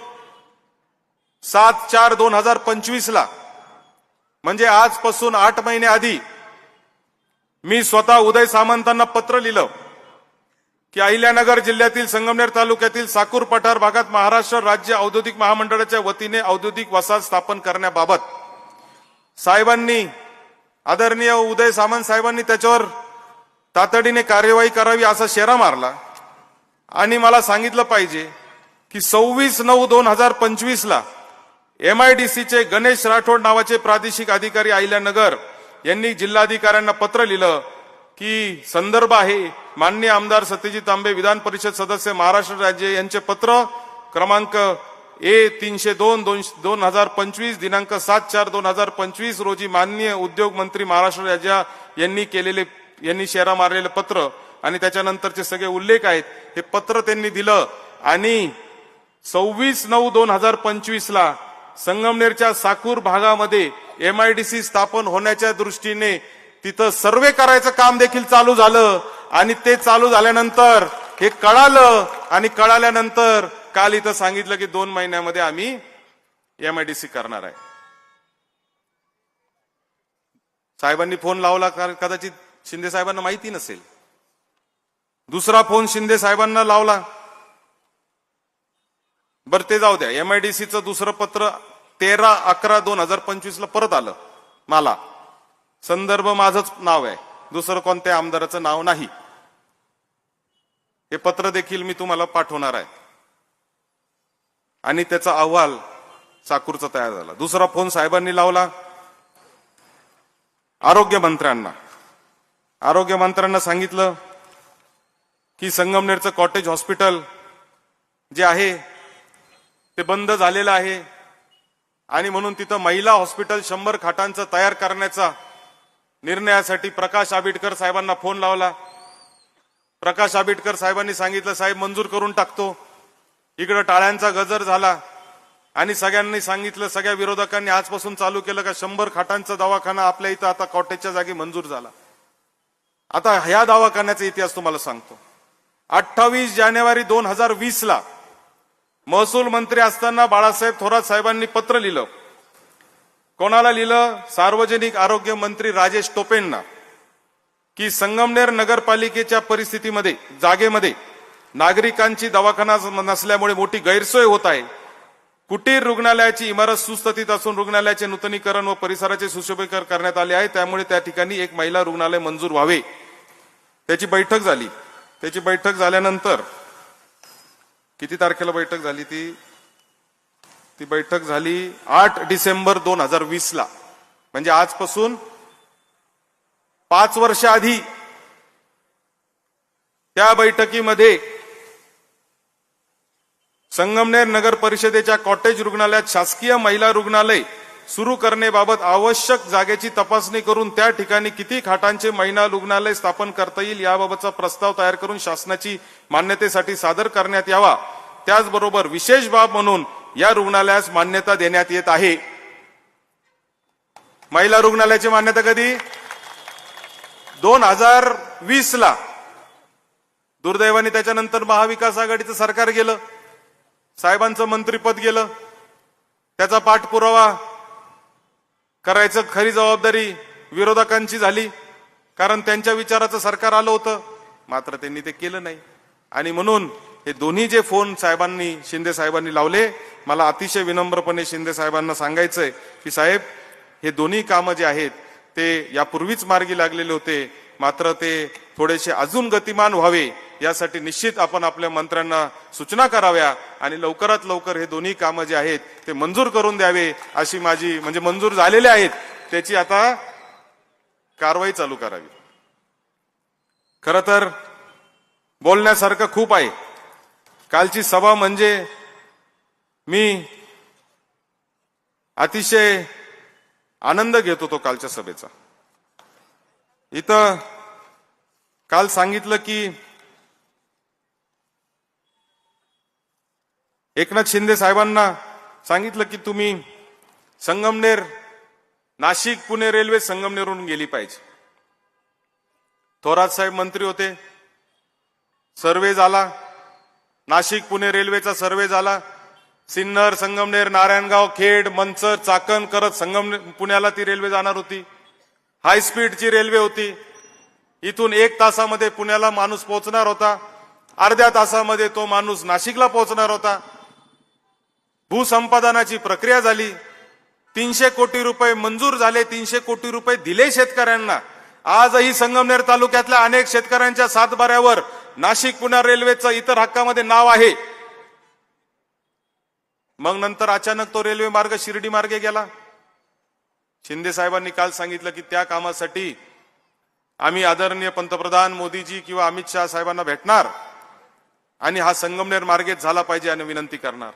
7/4/2025 ला, म्हणजे आजपासून 8 महिने आधी, मी स्वतः उदय सामंतांना पत्र लिहिलं की अहिल्यानगर जिल्ह्यातील संगमनेर तालुक्यातील साकूर पठार भागात महाराष्ट्र राज्य औद्योगिक महामंडळाच्या वतीने औद्योगिक वसाहत स्थापन करण्याबाबत साहेबांनी, आदरणीय उदय सामंत साहेबांनी त्याच्यावर तातडीने कार्यवाही करावी असा शेरा मारला. आणि मला सांगितलं पाहिजे की 26/9/2025 ला MIDCचे गणेश राठोड नावाचे प्रादेशिक अधिकारी अहिल्यानगर यांनी जिल्हाधिकाऱ्यांना पत्र लिहिलं की संदर्भ आहे माननीय आमदार सत्यजित तांबे, विधान परिषद सदस्य, महाराष्ट्र राज्य यांचे पत्र क्रमांक A302/2025 दिनांक 7/4/2025 रोजी माननीय उद्योग मंत्री महाराष्ट्र राज्य यांनी शेरा मारलेलं पत्र आणि त्याच्यानंतरचे सगळे उल्लेख आहेत. हे पत्र त्यांनी दिलं आणि 26/9/2025 ला संगमनेरच्या साकूर भागामध्ये MIDC स्थापन होण्याच्या दृष्टीने तिथं सर्वे करायचं काम देखील चालू झालं आणि ते चालू झाल्यानंतर हे कळालं आणि कळाल्यानंतर काल इथं सांगितलं की 2 महिन्यामध्ये आम्ही MIDC करणार आहे. साहेबांनी फोन लावला, कदाचित शिंदे साहेबांना माहिती नसेल. दुसरा फोन शिंदे साहेबांना लावला. बरं ते जाऊ द्या. MIDCचं दुसरं पत्र 13/11/2025 ला परत आलं मला. संदर्भ माझंच नाव आहे, दुसरं कोणत्या आमदाराचं नाव नाही. हे पत्र देखील मी तुम्हाला पाठवणार आहे आणि त्याचा अहवाल चाकूरचा तयार झाला. दुसरा फोन साहेबांनी लावला आरोग्यमंत्र्यांना सांगितलं की संगमनेरचं कॉटेज हॉस्पिटल जे आहे ते बंद झालेलं आहे आणि म्हणून तिथं महिला हॉस्पिटल 100 खाटांचं तयार करण्याचा निर्णयासाठी प्रकाश आंबेडकर साहेबांना फोन लावला. प्रकाश आंबेडकर साहेबांनी सांगितलं साहेब मंजूर करून टाकतो. इकडे टाळ्यांचा गजर झाला आणि सगळ्यांनी सांगितलं, सगळ्या विरोधकांनी आजपासून चालू केलं का 100 खाटांचा दवाखाना आपल्या इथं आता कॉटेजच्या जागी मंजूर झाला. आता ह्या दवाखान्याचा इतिहास तुम्हाला सांगतो. 28 जानेवारी 2020 ला महसूल मंत्री असताना बाळासाहेब थोरात साहेबांनी पत्र लिहिलं. कोणाला लिहिलं? सार्वजनिक आरोग्य मंत्री राजेश टोपेंना, की संगमनेर नगरपालिकेच्या परिस्थितीमध्ये जागेमध्ये नागरिकांची दवाखाना नसल्यामुळे मोठी गैरसोय होत आहे. कुटीर रुग्णालयाची इमारत सुस्थितीत असून रुग्णालयाचे नूतनीकरण व परिसराचे सुशोभीकरण करण्यात आले आहे. त्यामुळे त्या ठिकाणी एक महिला रुग्णालय मंजूर व्हावे. त्याची बैठक झाली. त्याची बैठक झाल्यानंतर किती तारखेला बैठक झाली? ती बैठक झाली 8 डिसेंबर 2020 ला, म्हणजे आजपासून 5 वर्ष आधी. त्या बैठकीमध्ये संगमनेर नगर परिषदेच्या कॉटेज रुग्णालयात शासकीय महिला रुग्णालय सुरू करण्याबाबत आवश्यक जागेची तपासणी करून त्या ठिकाणी किती खाटांचे महिला रुग्णालय स्थापन करता येईल याबाबतचा प्रस्ताव तयार करून शासनाची मान्यतेसाठी सादर करण्यात यावा. त्याचबरोबर विशेष बाब म्हणून या रुग्णालयास मान्यता देण्यात येत आहे. महिला रुग्णालयाची मान्यता कधी? 2020 ला. दुर्दैवाने त्याच्यानंतर महाविकास आघाडीचं सरकार गेलं, साहेबांचं मंत्रिपद गेलं. त्याचा पाठपुरावा करायचं खरी जबाबदारी विरोधकांची झाली, कारण त्यांच्या विचाराचं सरकार आलं होतं, मात्र त्यांनी ते केलं नाही. आणि म्हणून हे दोन्ही जे फोन शिंदे साहेबांनी लावले, मला अतिशय विनम्रपणे शिंदे साहेबांना सांगायचंय की साहेब, हे दोन्ही कामं जे आहेत ते यापूर्वीच मार्गी लागलेले होते, मात्र ते थोडेसे अजून गतिमान व्हावे यासाठी निश्चित आपण आपल्या मंत्र्यांना सूचना कराव्या आणि लवकरात लवकर हे दोन्ही कामं जे आहेत ते मंजूर करून द्यावे अशी माझी, म्हणजे मंजूर झालेले आहेत त्याची आता कारवाई चालू करावी. खरं तर बोलण्यासारखं खूप आहे. कालची सभा म्हणजे मी अतिशय आनंद घेत होतो कालच्या सभेचा. इथं काल सांगितलं की एकनाथ शिंदे साहेबांना सांगितलं की तुम्ही संगमनेर नाशिक पुणे रेल्वे संगमनेरहून गेली पाहिजे. थोरात साहेब मंत्री होते, सर्वे झाला, नाशिक पुणे रेल्वेचा सर्वे झाला. सिन्नर, संगमनेर, नारायणगाव, खेड, मंचर, चाकण करत पुण्याला ती रेल्वे जाणार होती. हाय स्पीडची रेल्वे होती. इथून 1 तासामध्ये पुण्याला माणूस पोहोचणार होता, अर्ध्या तासामध्ये तो माणूस नाशिकला पोहोचणार होता. भूसंपादनाची प्रक्रिया झाली, 300 कोटी रुपये मंजूर झाले, 300 कोटी रुपये दिले शेतकऱ्यांना. आजही संगमनेर तालुक्यातल्या अनेक शेतकऱ्यांच्या सातबाऱ्यावर नाशिक पुणे रेल्वेचं इतर हक्कामध्ये नाव आहे. मग नंतर अचानक तो रेल्वे मार्ग शिर्डी मार्गे गेला. शिंदे साहेबांनी काल सांगितलं की त्या कामासाठी आम्ही आदरणीय पंतप्रधान मोदीजी किंवा अमित शहा साहेबांना भेटणार आणि हा संगमनेर मार्गेच झाला पाहिजे आणि विनंती करणार.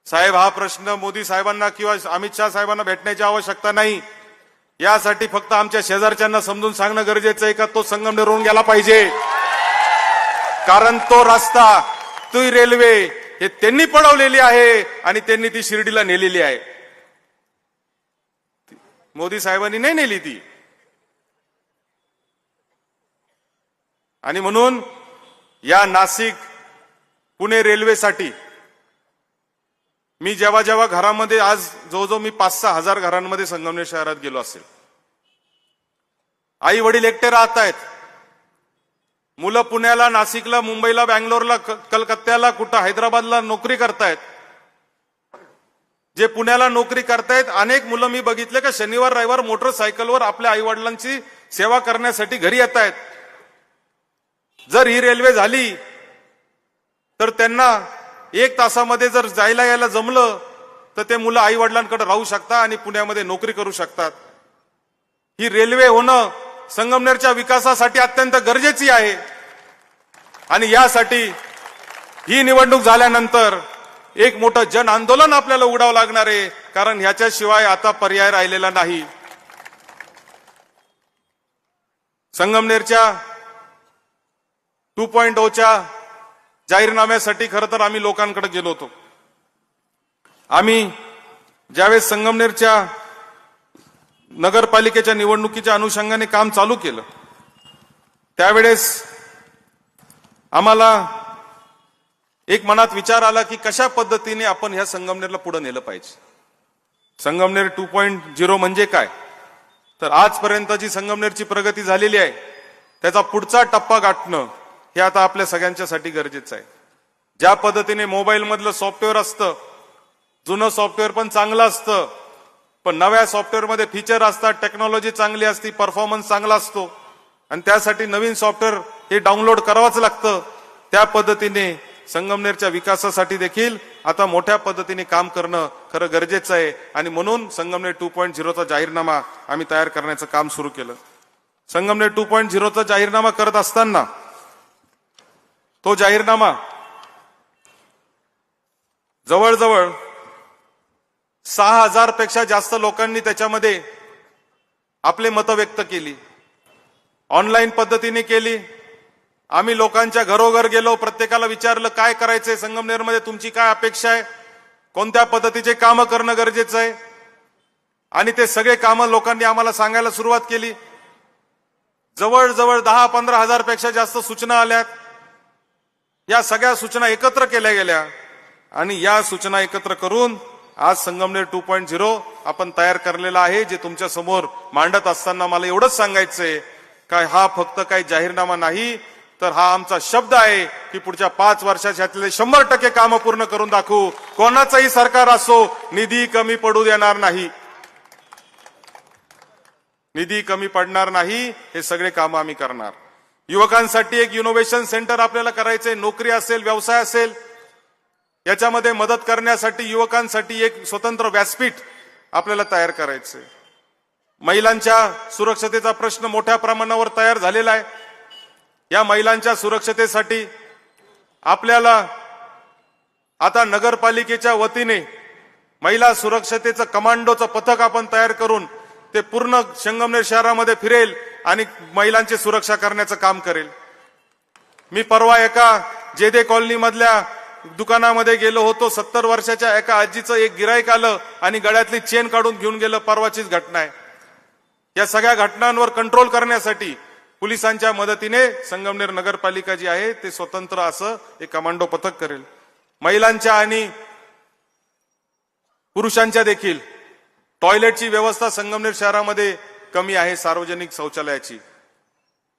साहेब, हा प्रश्न मोदी साहेबांना किंवा अमित शहा साहेबांना भेटण्याची आवश्यकता नाही. यासाठी फक्त आमच्या शेजारच्यांना समजून सांगणं गरजेचं आहे का तो संगमनेरहून गेला पाहिजे, कारण तो रस्ता, ती रेल्वे हे त्यांनी पळवलेली आहे आणि त्यांनी ती शिर्डीला नेलेली आहे. मोदी साहेबांनी नाही नेली ती. आणि म्हणून या नाशिक पुणे रेल्वेसाठी मी जेव्हा जेव्हा घरामध्ये आज जवळजवळ मी 5-6 हजार घरांमध्ये संगमनेर शहरात गेलो असेल. आई वडील एकटे राहत आहेत, मुलं पुण्याला, नाशिकला, मुंबईला, बँगलोरला, कलकत्त्याला, कुठं हैदराबादला नोकरी करतायत. जे पुण्याला नोकरी करतायत अनेक मुलं मी बघितले का शनिवार रविवार मोटरसायकलवर आपल्या आई वडिलांची सेवा करण्यासाठी घरी येत आहेत. जर ही रेल्वे झाली तर त्यांना 1 तासामध्ये जर जायला यायला जमलं तर ते मुलं आई वडिलांकडे राहू शकतात आणि पुण्यामध्ये नोकरी करू शकतात. ही रेल्वे होणं संगमनेरच्या विकासासाठी अत्यंत गरजेची आहे आणि यासाठी ही निवडणूक झाल्यानंतर एक मोठं जन आंदोलन आपल्याला उघडावं लागणार आहे, कारण ह्याच्याशिवाय आता पर्याय राहिलेला नाही. संगमनेरच्या 2.0च्या जाहीरनाम्यासाठी खरं तर आम्ही लोकांकडे गेलो होतो. आम्ही ज्यावेळेस संगमनेरच्या नगरपालिकेच्या निवडणुकीच्या अनुषंगाने काम चालू केलं त्यावेळेस आम्हाला एक मनात विचार आला की कशा पद्धतीने आपण ह्या संगमनेरला पुढे नेलं पाहिजे. संगमनेर 2.0 म्हणजे काय, तर आजपर्यंत जी संगमनेरची प्रगती झालेली आहे त्याचा पुढचा टप्पा गाठणं हे आता आपल्या सगळ्यांच्यासाठी गरजेचं आहे. ज्या पद्धतीने मोबाईल मधलं सॉफ्टवेअर असतं, जुनं सॉफ्टवेअर पण चांगलं असतं, पण नव्या सॉफ्टवेअरमध्ये फीचर असतात, टेक्नॉलॉजी चांगली असती, परफॉर्मन्स चांगला असतो आणि त्यासाठी नवीन सॉफ्टवेअर हे डाउनलोड करावंच लागतं. त्या पद्धतीने संगमनेरच्या विकासासाठी देखील आता मोठ्या पद्धतीने काम करणं खरं गरजेचं आहे आणि म्हणून संगमनेर 2.0चा जाहीरनामा आम्ही तयार करण्याचं काम सुरू केलं. संगमनेर 2.0चा जाहीरनामा करत असताना तो जाहीरनामा जवळजवळ 6,000 पेक्षा जास्त लोकांनी त्याच्यामध्ये आपले मतं व्यक्त केली. ऑनलाईन पद्धतीने केली. आम्ही लोकांच्या घरोघर गेलो, प्रत्येकाला विचारलं काय करायचंय संगमनेरमध्ये, तुमची काय अपेक्षा आहे, कोणत्या पद्धतीचे कामं करणं गरजेचं आहे आणि ते सगळे कामं लोकांनी आम्हाला सांगायला सुरुवात केली. जवळजवळ 10-15 हजार पेक्षा जास्त सूचना आल्यात. या सगळ्या सूचना एकत्र केल्या गेल्या आणि या सूचना एकत्र करून आज संगमनेर 2.0 आपण तयार करलेला आहे. जे तुमच्या समोर मांडत असताना मला एवढंच सांगायचंय काय हा फक्त काही जाहीरनामा नाही, तर हा आमचा शब्द आहे की पुढच्या 5 वर्षाच्यातले 100% कामं पूर्ण करून दाखवू. कोणाचंही सरकार असो, निधी कमी पडू देणार नाही, निधी कमी पडणार नाही. हे सगळे कामं आम्ही करणार. युवकांसाठी एक इनोव्हेशन सेंटर आपल्याला करायचंय. नोकरी असेल, व्यवसाय असेल, याच्यामध्ये मदत करण्यासाठी युवकांसाठी एक स्वतंत्र व्यासपीठ आपल्याला तयार करायचंय. महिलांच्या सुरक्षतेचा प्रश्न मोठ्या प्रमाणावर तयार झालेला आहे. या महिलांच्या सुरक्षतेसाठी आपल्याला आता नगरपालिकेच्या वतीने महिला सुरक्षतेचं कमांडोचं पथक आपण तयार करून ते पूर्ण संगमनेर शहरामध्ये फिरेल आणि महिलांची सुरक्षा करण्याचं काम करेल. मी परवा एका जेदे कॉलनी मधल्या दुकानामध्ये गेलो होतो. 70 वर्षाच्या एका आजीचं एक गिराईक आलं आणि गळ्यातली चेन काढून घेऊन गेलं. परवाचीच घटना आहे. या सगळ्या घटनांवर कंट्रोल करण्यासाठी पोलिसांच्या मदतीने संगमनेर नगरपालिका जी आहे ते स्वतंत्र असं एक कमांडो पथक करेल. महिलांच्या आणि पुरुषांच्या देखील टॉयलेटची व्यवस्था संगमनेर शहरामध्ये कमी आहे. सार्वजनिक शौचालयाची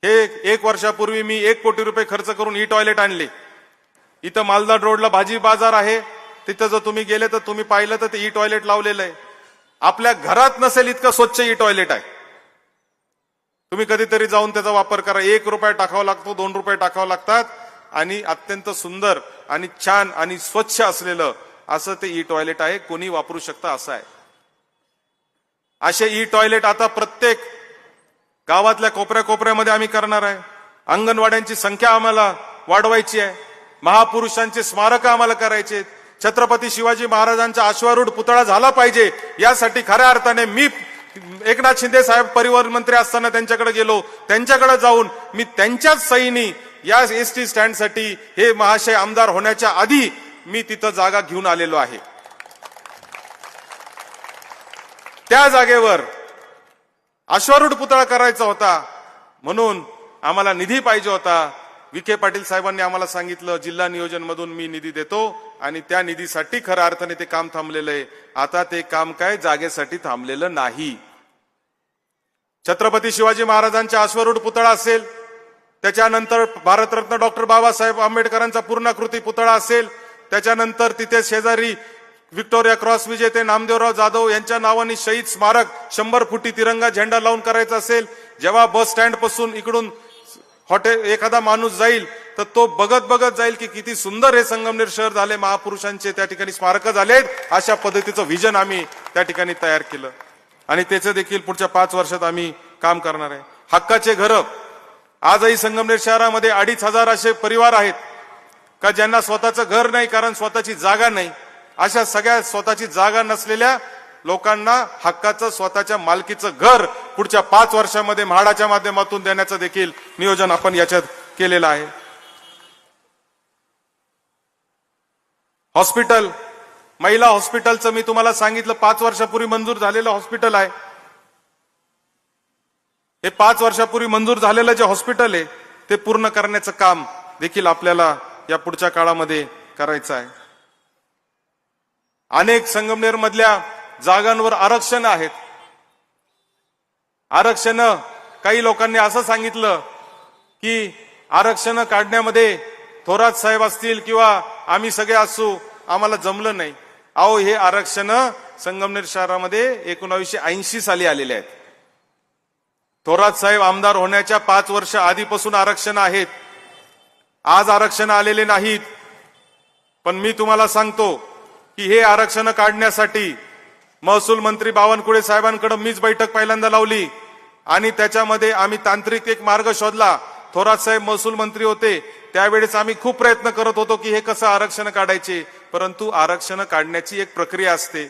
हे 1 वर्षापूर्वी मी 1 कोटी रुपये खर्च करून ई टॉयलेट आणले. इथं मालदाड रोडला भाजी बाजार आहे, तिथं जर तुम्ही गेले तर तुम्ही पाहिलं तर ते ई टॉयलेट लावलेलं आहे. आपल्या घरात नसेल इतकं स्वच्छ ई टॉयलेट आहे. तुम्ही कधीतरी जाऊन त्याचा वापर करा. 1 रुपया टाकावा लागतो, 2 रुपये टाकावं लागतात आणि अत्यंत सुंदर आणि छान आणि स्वच्छ असलेलं असं ते ई टॉयलेट आहे. कोणी वापरू शकतं असं आहे. असे ई टॉयलेट आता प्रत्येक गावातल्या कोपऱ्यामध्ये आम्ही करणार आहे. अंगणवाड्यांची संख्या आम्हाला वाढवायची आहे. महापुरुषांचे स्मारक आम्हाला करायचे. छत्रपती शिवाजी महाराजांचा अश्वारूढ पुतळा झाला पाहिजे. यासाठी खऱ्या अर्थाने मी एकनाथ शिंदे साहेब परिवहन मंत्री असताना त्यांच्याकडे गेलो. त्यांच्याकडे जाऊन मी त्यांच्याच सहीनी या एसटी स्टँडसाठी हे महाशय आमदार होण्याच्या आधी मी तिथं जागा घेऊन आलेलो आहे. त्या जागेवर अश्वारूढ पुतळा करायचा होता म्हणून आम्हाला निधी पाहिजे होता. विखे पाटील साहेबांनी आम्हाला सांगितलं जिल्हा नियोजन मधून मी निधी देतो आणि त्या निधीसाठी खऱ्या अर्थाने ते काम थांबलेलं आहे. आता ते काम काय जागेसाठी थांबलेलं नाही. छत्रपती शिवाजी महाराजांच्या अश्वरूढ पुतळा असेल, त्याच्यानंतर भारतरत्न डॉक्टर बाबासाहेब आंबेडकरांचा पूर्णाकृती पुतळा असेल, त्याच्यानंतर तिथे शेजारी व्हिक्टोरिया क्रॉस विजेते नामदेवराव जाधव यांच्या नावाने शहीद स्मारक 100 फुटी तिरंगा झेंडा लावून करायचा असेल. जेव्हा बस स्टँड पासून इकडून हॉटेल एखादा माणूस जाईल तर तो बघत जाईल की किती सुंदर हे संगमनेर शहर झाले, महापुरुषांचे त्या ठिकाणी स्मारक झालेत. अशा पद्धतीचं व्हिजन आम्ही त्या ठिकाणी तयार केलं आणि त्याचं देखील पुढच्या 5 वर्षात आम्ही काम करणार आहे. हक्काचे घर आजही संगमनेर शहरामध्ये 2,500 असे परिवार आहेत का ज्यांना स्वतःचं घर नाही, कारण स्वतःची जागा नाही. अशा सगळ्या स्वतःची जागा नसलेल्या लोकांना हक्काचं स्वतःच्या मालकीचं घर पुढच्या 5 वर्षामध्ये म्हाडाच्या माध्यमातून देण्याचं देखील नियोजन आपण याच्यात केलेलं आहे. हॉस्पिटल, महिला हॉस्पिटलचं मी तुम्हाला सांगितलं 5 वर्षापूर्वी मंजूर झालेलं हॉस्पिटल आहे. हे 5 वर्षापूर्वी मंजूर झालेलं जे हॉस्पिटल आहे ते पूर्ण करण्याचं काम देखील आपल्याला या पुढच्या काळामध्ये करायचं आहे. अनेक संगमनेर मधल्या जागांवर आरक्षण आहेत. आरक्षण काही लोकांनी असं सांगितलं की आरक्षण काढण्यामध्ये थोरात साहेब असतील किंवा आम्ही सगळे असू, आम्हाला जमलं नाही. अहो, हे आरक्षण संगमनेर शहरामध्ये 1980 साली आलेले आहेत. थोरात साहेब आमदार होण्याच्या 5 वर्ष आधीपासून आरक्षण आहेत. आज आरक्षण आलेले नाहीत. पण मी तुम्हाला सांगतो की हे आरक्षण काढण्यासाठी महसूल मंत्री बावनकुळे साहेबांकडे मीच बैठक पहिल्यांदा लावली आणि त्याच्यामध्ये आम्ही तांत्रिक एक मार्ग शोधला. थोरात साहेब महसूल मंत्री होते त्यावेळेस आम्ही खूप प्रयत्न करत होतो की हे कसं आरक्षण काढायचे, परंतु आरक्षण काढण्याची एक प्रक्रिया असते.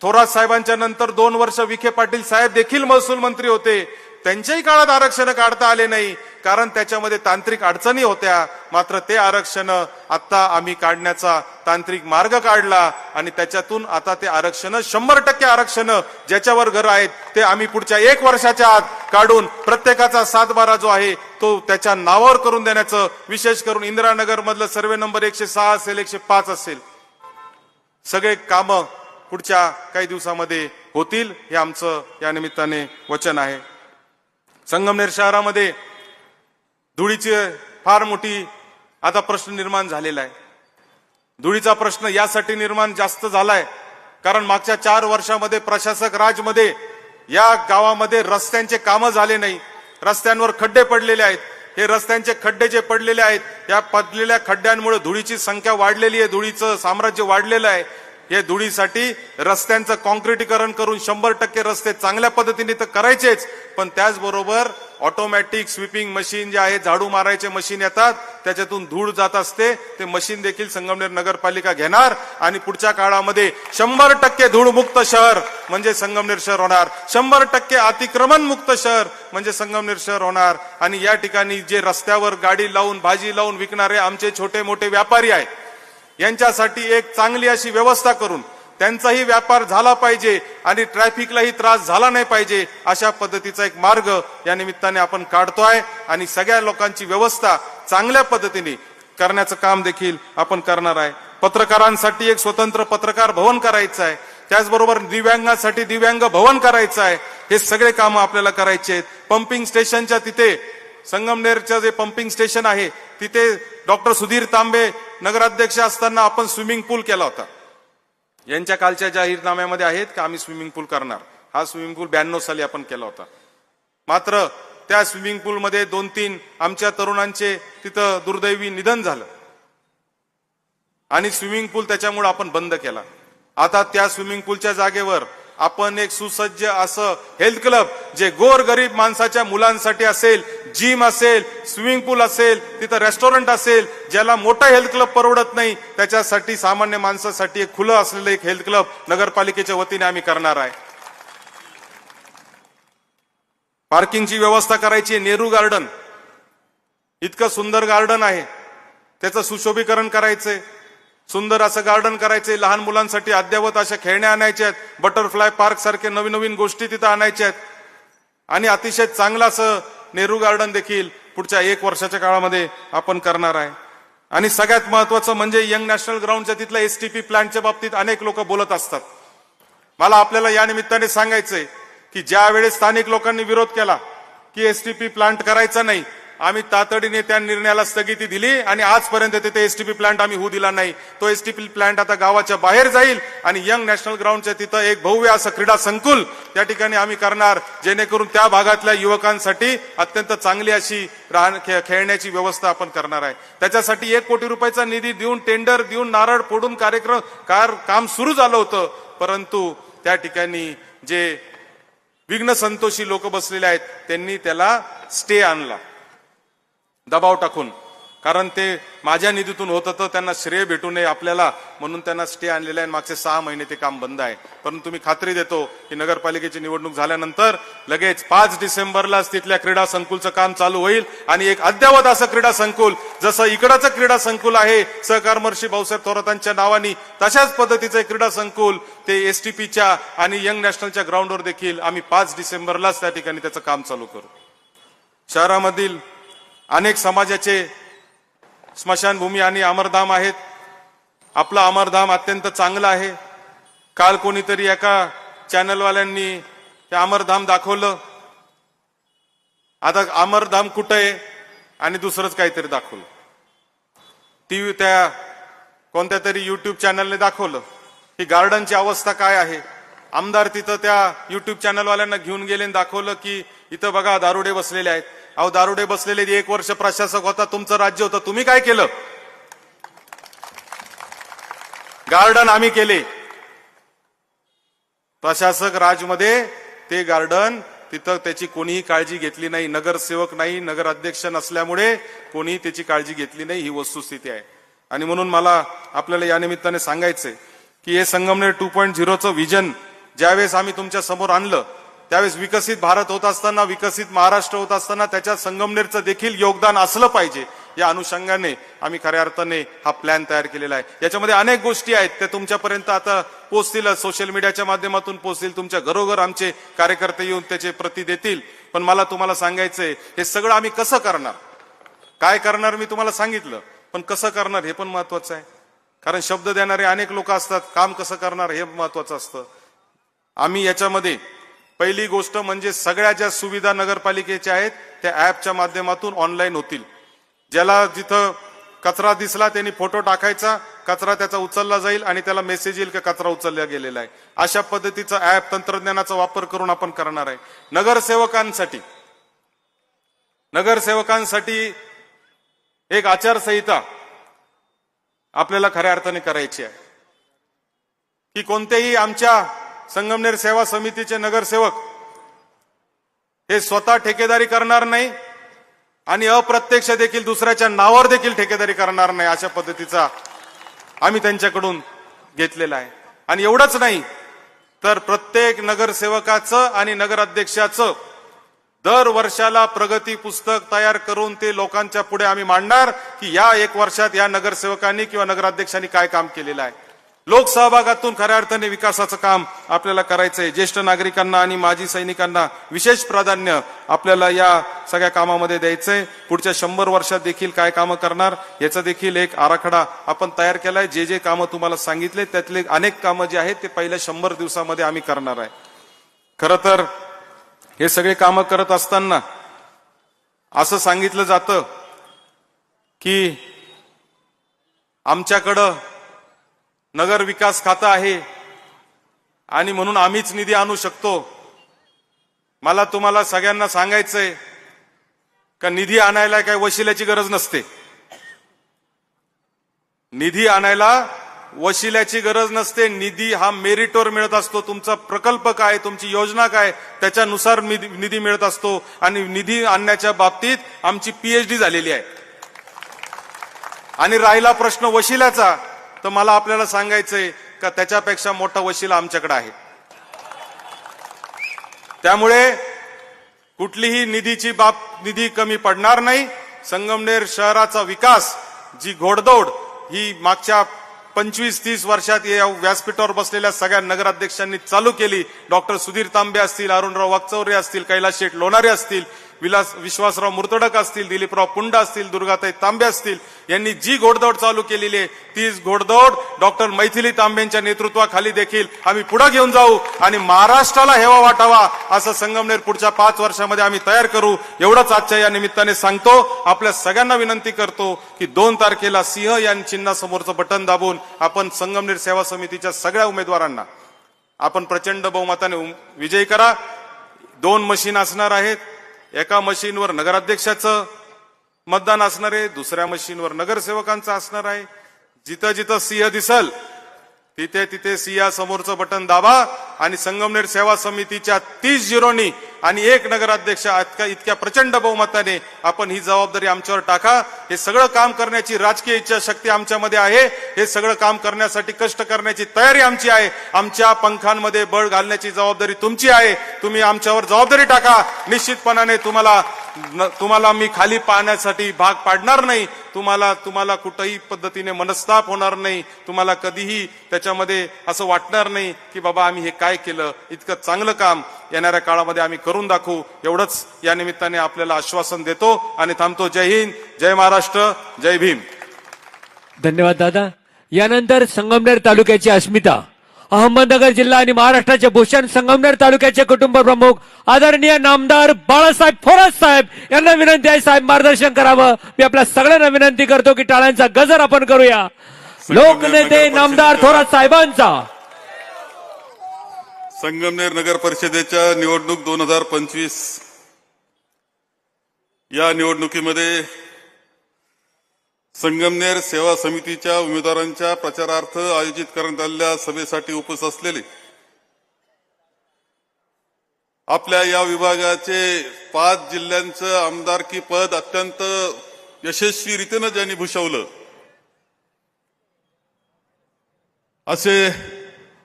थोरात साहेबांच्या नंतर 2 वर्ष विखे पाटील साहेब देखील महसूल मंत्री होते. त्यांच्याही काळात आरक्षण काढता आले नाही, कारण त्याच्यामध्ये तांत्रिक अडचणी होत्या. मात्र ते आरक्षण आता आम्ही काढण्याचा तांत्रिक मार्ग काढला आणि त्याच्यातून आता ते आरक्षण 100% आरक्षण ज्याच्यावर घर आहेत ते आम्ही पुढच्या 1 वर्षाच्या आत काढून प्रत्येकाचा 7/12 जो आहे तो त्याच्या नावावर करून देण्याचं, विशेष करून इंदिरानगर मधलं सर्वे नंबर 106 असेल, 105 असेल, सगळे काम पुढच्या काही दिवसामध्ये होतील, हे आमचं या निमित्ताने वचन आहे. संगमनेर शहरामध्ये धुळीची फार मोठी आता प्रश्न निर्माण झालेला आहे. धुळीचा प्रश्न यासाठी निर्माण जास्त झालाय कारण मागच्या 4 वर्षामध्ये प्रशासक राजमध्ये या गावामध्ये रस्त्यांचे कामं झाले नाही. रस्त्यांवर खड्डे पडलेले आहेत. हे रस्त्यांचे खड्डे जे पडलेले आहेत, या पडलेल्या खड्ड्यांमुळे धुळीची संख्या वाढलेली आहे, धुळीचं साम्राज्य वाढलेलं आहे. हे धुळीसाठी रस्त्यांचं कॉन्क्रिटीकरण करून 100% रस्ते चांगल्या पद्धतीने तर करायचेच, पण त्याचबरोबर ऑटोमॅटिक स्वीपिंग मशीन जे आहे, झाडू मारायचे मशीन येतात, त्याच्यातून धूळ जात असते, ते मशीन देखील संगमनेर नगरपालिका घेणार आणि पुढच्या काळामध्ये 100% धूळमुक्त शहर म्हणजे संगमनेर शहर होणार. 100% अतिक्रमण मुक्त शहर म्हणजे संगमनेर शहर होणार. आणि या ठिकाणी जे रस्त्यावर गाडी लावून भाजी लावून विकणारे आमचे छोटे मोठे व्यापारी आहेत, यांच्यासाठी एक चांगली अशी व्यवस्था करून त्यांचाही व्यापार झाला पाहिजे आणि ट्रॅफिकलाही त्रास झाला नाही पाहिजे, अशा पद्धतीचा एक मार्ग या निमित्ताने आपण काढतोय आणि सगळ्या लोकांची व्यवस्था चांगल्या पद्धतीने करण्याचं काम देखील आपण करणार आहे. पत्रकारांसाठी एक स्वतंत्र पत्रकार भवन करायचं आहे, त्याचबरोबर दिव्यांगांसाठी दिव्यांग भवन करायचं आहे. हे सगळे कामं आपल्याला करायचे आहेत. पंपिंग स्टेशनच्या तिथे संगमनेरचं जे पंपिंग स्टेशन आहे तिथे डॉक्टर सुधीर तांबे नगराध्यक्ष असताना आपण स्विमिंग पूल केला होता. यांच्या कालच्या जाहीरनाम्यामध्ये आहेत की आम्ही स्विमिंग पूल करणार. हा स्विमिंग पूल 92 साली आपण केला होता. मात्र त्या स्विमिंग पूलमध्ये 2-3 आमच्या तरुणांचे तिथं दुर्दैवी निधन झालं आणि स्विमिंग पूल त्याच्यामुळे आपण बंद केला. आता त्या स्विमिंग पूलच्या जागेवर आपण एक सुसज्ज असं हेल्थ क्लब जे गोरगरीब माणसाच्या मुलांसाठी असेल, जिम असेल, स्विमिंग पूल असेल, तिथं रेस्टॉरंट असेल, ज्याला मोठा हेल्थ क्लब परवडत नाही त्याच्यासाठी सामान्य माणसासाठी एक खुलं असलेलं एक हेल्थ क्लब नगरपालिकेच्या वतीने आम्ही करणार आहे. पार्किंगची व्यवस्था करायची आहे. नेहरू गार्डन इतकं सुंदर गार्डन आहे, त्याचं सुशोभीकरण करायचंय. सुंदर असं गार्डन करायचंय. लहान मुलांसाठी अद्यावत अशा खेळण्या आणायच्या आहेत. बटरफ्लाय पार्क सारखे नवीन नवीन गोष्टी तिथं आणायच्या आहेत आणि अतिशय चांगलं असं नेहरू गार्डन देखील पुढच्या 1 वर्षाच्या काळामध्ये आपण करणार आहे. आणि सगळ्यात महत्वाचं म्हणजे यंग नॅशनल ग्राउंडच्या तिथल्या एसटीपी प्लांटच्या बाबतीत अनेक लोक बोलत असतात. मला आपल्याला या निमित्ताने सांगायचंय की ज्या वेळेस स्थानिक लोकांनी विरोध केला की एसटीपी प्लांट करायचा नाही, आम्ही तातडीने त्या निर्णयाला स्थगिती दिली आणि आजपर्यंत तिथे एसटीपी प्लांट आम्ही होऊ दिला नाही. तो एसटीपी प्लांट आता गावाच्या बाहेर जाईल आणि यंग नॅशनल ग्राउंडच्या तिथं एक भव्य असं क्रीडा संकुल त्या ठिकाणी आम्ही करणार, जेणेकरून त्या भागातल्या युवकांसाठी अत्यंत चांगली अशी खेळण्याची व्यवस्था आपण करणार आहे. त्याच्यासाठी 1 कोटी रुपयाचा निधी देऊन, टेंडर देऊन, नारळ फोडून काम सुरू झालं होतं. परंतु त्या ठिकाणी जे विघ्न संतोषी लोक बसलेले आहेत त्यांनी त्याला स्टे आणला दबाव टाकून, कारण ते माझ्या निधीतून होत होतं, त्यांना श्रेय भेटू नये आपल्याला म्हणून त्यांना स्टे आणलेला आहे. मागचे 6 महिने ते काम बंद आहे. परंतु मी खात्री देतो की नगरपालिकेची निवडणूक झाल्यानंतर लगेच 5 डिसेंबरलाच तिथल्या क्रीडा संकुलचं काम चालू होईल आणि एक अद्ययावत असं क्रीडा संकुल, जसं इकडचं क्रीडा संकुल आहे सहकार महर्षी भाऊसाहेब थोरातांच्या नावाने, तशाच पद्धतीचं क्रीडा संकुल ते एसटीपीच्या आणि यंग नॅशनलच्या ग्राउंडवर देखील आम्ही 5 डिसेंबरलाच त्या ठिकाणी त्याचं काम चालू करू. शहरामधील अनेक समाजाचे स्मशानभूमी आणि अमरधाम आहेत. आपलं अमरधाम अत्यंत चांगलं आहे. काल कोणीतरी एका चॅनलवाल्यांनी ते अमरधाम दाखवलं. आता अमरधाम कुठं आहे आणि दुसरंच काहीतरी दाखवलं. टीव्ही त्या कोणत्या तरी युट्यूब चॅनलने दाखवलं की गार्डनची अवस्था काय आहे. आमदार तिथं त्या युट्यूब चॅनलवाल्यांना घेऊन गेले आणि दाखवलं की इथं बघा दारुडे बसलेले आहेत. अहो, दारुडे बसलेले 1 वर्ष प्रशासक होता, तुमचं राज्य होतं, तुम्ही काय केलं? गार्डन आम्ही केले. प्रशासक राजमध्ये ते गार्डन तिथं त्याची कोणीही काळजी घेतली नाही. नगरसेवक नाही, नगर अध्यक्ष नसल्यामुळे कोणीही त्याची काळजी घेतली नाही. ही वस्तुस्थिती आहे. आणि म्हणून मला आपल्याला या निमित्ताने सांगायचंय की हे संगमनेर 2.0चं विजन ज्यावेळेस आम्ही तुमच्या समोर आणलं त्यावेळेस विकसित भारत होत असताना, विकसित महाराष्ट्र होत असताना त्याच्यात संगमनेरचं देखील योगदान असलं पाहिजे या अनुषंगाने आम्ही खऱ्या अर्थाने हा प्लॅन तयार केलेला आहे. याच्यामध्ये अनेक गोष्टी आहेत, त्या तुमच्यापर्यंत आता पोहोचतील, सोशल मीडियाच्या माध्यमातून पोहोचतील, तुमच्या घरोघर आमचे कार्यकर्ते येऊन त्याचे प्रती देतील. पण मला तुम्हाला सांगायचंय हे सगळं आम्ही कसं करणार, काय करणार मी तुम्हाला सांगितलं, पण कसं करणार हे पण महत्वाचं आहे. कारण शब्द देणारे अनेक लोक असतात, काम कसं करणार हे महत्वाचं असतं. आम्ही याच्यामध्ये पहिली गोष्ट म्हणजे सगळ्या ज्या सुविधा नगरपालिकेच्या आहेत त्या ऍपच्या माध्यमातून ऑनलाईन होतील. ज्याला जिथं कचरा दिसला त्यांनी फोटो टाकायचा, कचरा त्याचा उचलला जाईल आणि त्याला मेसेज येईल की कचरा उचलला गेलेला आहे. अशा पद्धतीचा ऍप, तंत्रज्ञानाचा वापर करून आपण करणार आहे. नगरसेवकांसाठी एक आचारसंहिता आपल्याला खऱ्या अर्थाने करायची आहे की कोणतेही आमच्या संगमनेर सेवा समितीचे नगरसेवक हे स्वतः ठेकेदारी करणार नाही आणि अप्रत्यक्ष देखील दुसऱ्याच्या नावावर देखील ठेकेदारी करणार नाही. अशा पद्धतीचा आम्ही त्यांच्याकडून घेतलेला आहे. आणि एवढंच नाही तर प्रत्येक नगरसेवकाचं आणि नगराध्यक्षाचं दर वर्षाला प्रगती पुस्तक तयार करून ते लोकांच्या पुढे आम्ही मांडणार की या 1 वर्षात या नगरसेवकांनी किंवा नगराध्यक्षांनी काय काम केलेलं आहे. लोकसहभागातून खऱ्या अर्थाने विकासाचं काम आपल्याला करायचंय. ज्येष्ठ नागरिकांना आणि माजी सैनिकांना विशेष प्राधान्य आपल्याला या सगळ्या कामामध्ये द्यायचंय. पुढच्या 100 वर्षात देखील काय कामं करणार याचा देखील एक आराखडा आपण तयार केलाय. जे कामं तुम्हाला सांगितले त्यातले अनेक कामं जे आहेत ते पहिल्या 100 दिवसामध्ये आम्ही करणार आहे. खरं तर हे सगळे कामं करत असताना असं सांगितलं जातं की आमच्याकडं नगर विकास खातं आहे आणि म्हणून आम्हीच निधी आणू शकतो. मला तुम्हाला सगळ्यांना सांगायचंय का निधी आणायला काही वशिल्याची गरज नसते. निधी आणायला वशिल्याची गरज नसते. निधी हा मेरिटवर मिळत असतो. तुमचा प्रकल्प काय, तुमची योजना काय त्याच्यानुसार निधी मिळत असतो. आणि निधी आणण्याच्या बाबतीत आमची PhD झालेली आहे. आणि राहिला प्रश्न वशिल्याचा, तर मला आपल्याला सांगायचंय का त्याच्यापेक्षा मोठा वशिला आमच्याकडे आहे. त्यामुळे कुठलीही निधी कमी पडणार नाही. संगमनेर शहराचा विकास, जी घोडदौड ही मागच्या 25-30 वर्षात या व्यासपीठावर बसलेल्या सगळ्या नगराध्यक्षांनी चालू केली. डॉक्टर सुधीर तांबे असतील, अरुणराव वाकचौरे असतील, कैलास शेठ लोणारे असतील, विश्वासराव मुर्तडक असतील, दिलीपराव पुंड असतील, दुर्गाताई तांबे असतील, यांनी जी घोडदौड चालू केलेली आहे तीच घोडदौड डॉक्टर मैथिली तांबेंच्या नेतृत्वाखाली देखील आम्ही पुढे घेऊन जाऊ आणि महाराष्ट्राला हेवा वाटावा असं संगमनेर पुढच्या 5 वर्षामध्ये आम्ही तयार करू. एवढंच आजच्या या निमित्ताने सांगतो. आपल्या सगळ्यांना विनंती करतो की 2 तारखेला सिंह या चिन्हासमोरचं बटन दाबून आपण संगमनेर सेवा समितीच्या सगळ्या उमेदवारांना आपण प्रचंड बहुमताने विजयी करा. 2 मशीन असणार आहेत. एका मशीनवर नगराध्यक्षाचं मतदान असणार आहे, दुसऱ्या मशीनवर नगरसेवकांचं असणार आहे. जिथं जिथं सिंह दिसल तिथे तिथे सिंहा समोरचं बटन दाबा आणि संगमनेर सेवा समितीच्या 30 झिरोनी आणि 1 नगराध्यक्ष इतक्या प्रचंड बहुमताने आपण ही जबाबदारी आमच्यावर टाका. हे सगळं काम करण्याची राजकीय इच्छाशक्ती आमच्यामध्ये आहे. हे सगळं काम करण्यासाठी कष्ट करण्याची तयारी आमची आहे. आमच्या पंखांमध्ये बळ घालण्याची जबाबदारी तुमची आहे. तुम्ही आमच्यावर जबाबदारी टाका. निश्चितपणाने तुम्हाला मी खाली पाहण्यासाठी भाग पाडणार नाही. तुम्हाला कुठेही पद्धतीने मनस्ताप होणार नाही. तुम्हाला कधीही त्याच्यामध्ये असं वाटणार नाही की बाबा आम्ही हे काय केलं. इतकं चांगलं काम येणाऱ्या काळामध्ये आम्ही करून दाखवू. एवढंच या निमित्ताने आपल्याला आश्वासन देतो आणि थांबतो. जय हिंद, जय महाराष्ट्र, जय भीम. धन्यवाद दादा. यानंतर संगमनेर तालुक्याची अस्मिता, अहमदनगर जिल्हा आणि महाराष्ट्राचे भूषण, संगमनेर तालुक्याचे कुटुंब प्रमुख आदरणीय नामदार बाळासाहेब थोरात साहेब यांना विनंती आहे साहेब मार्गदर्शन करावं. मी आपल्या सगळ्यांना विनंती करतो की टाळ्यांचा गजर आपण करूया. लोकनेते नामदार थोरात साहेबांचा. संगमनेर नगर परिषदेच्या निवडणूक 2025 या निवडणुकीमध्ये संगमनेर सेवा समितीच्या उमेदवारांच्या प्रचारार्थ आयोजित करण्यात आलेल्या सभेसाठी उपस्थित असलेले आपल्या या विभागाचे 5 जिल्ह्यांचं आमदारकी पद अत्यंत यशस्वीरीतीनं ज्यांनी भूषवलं असे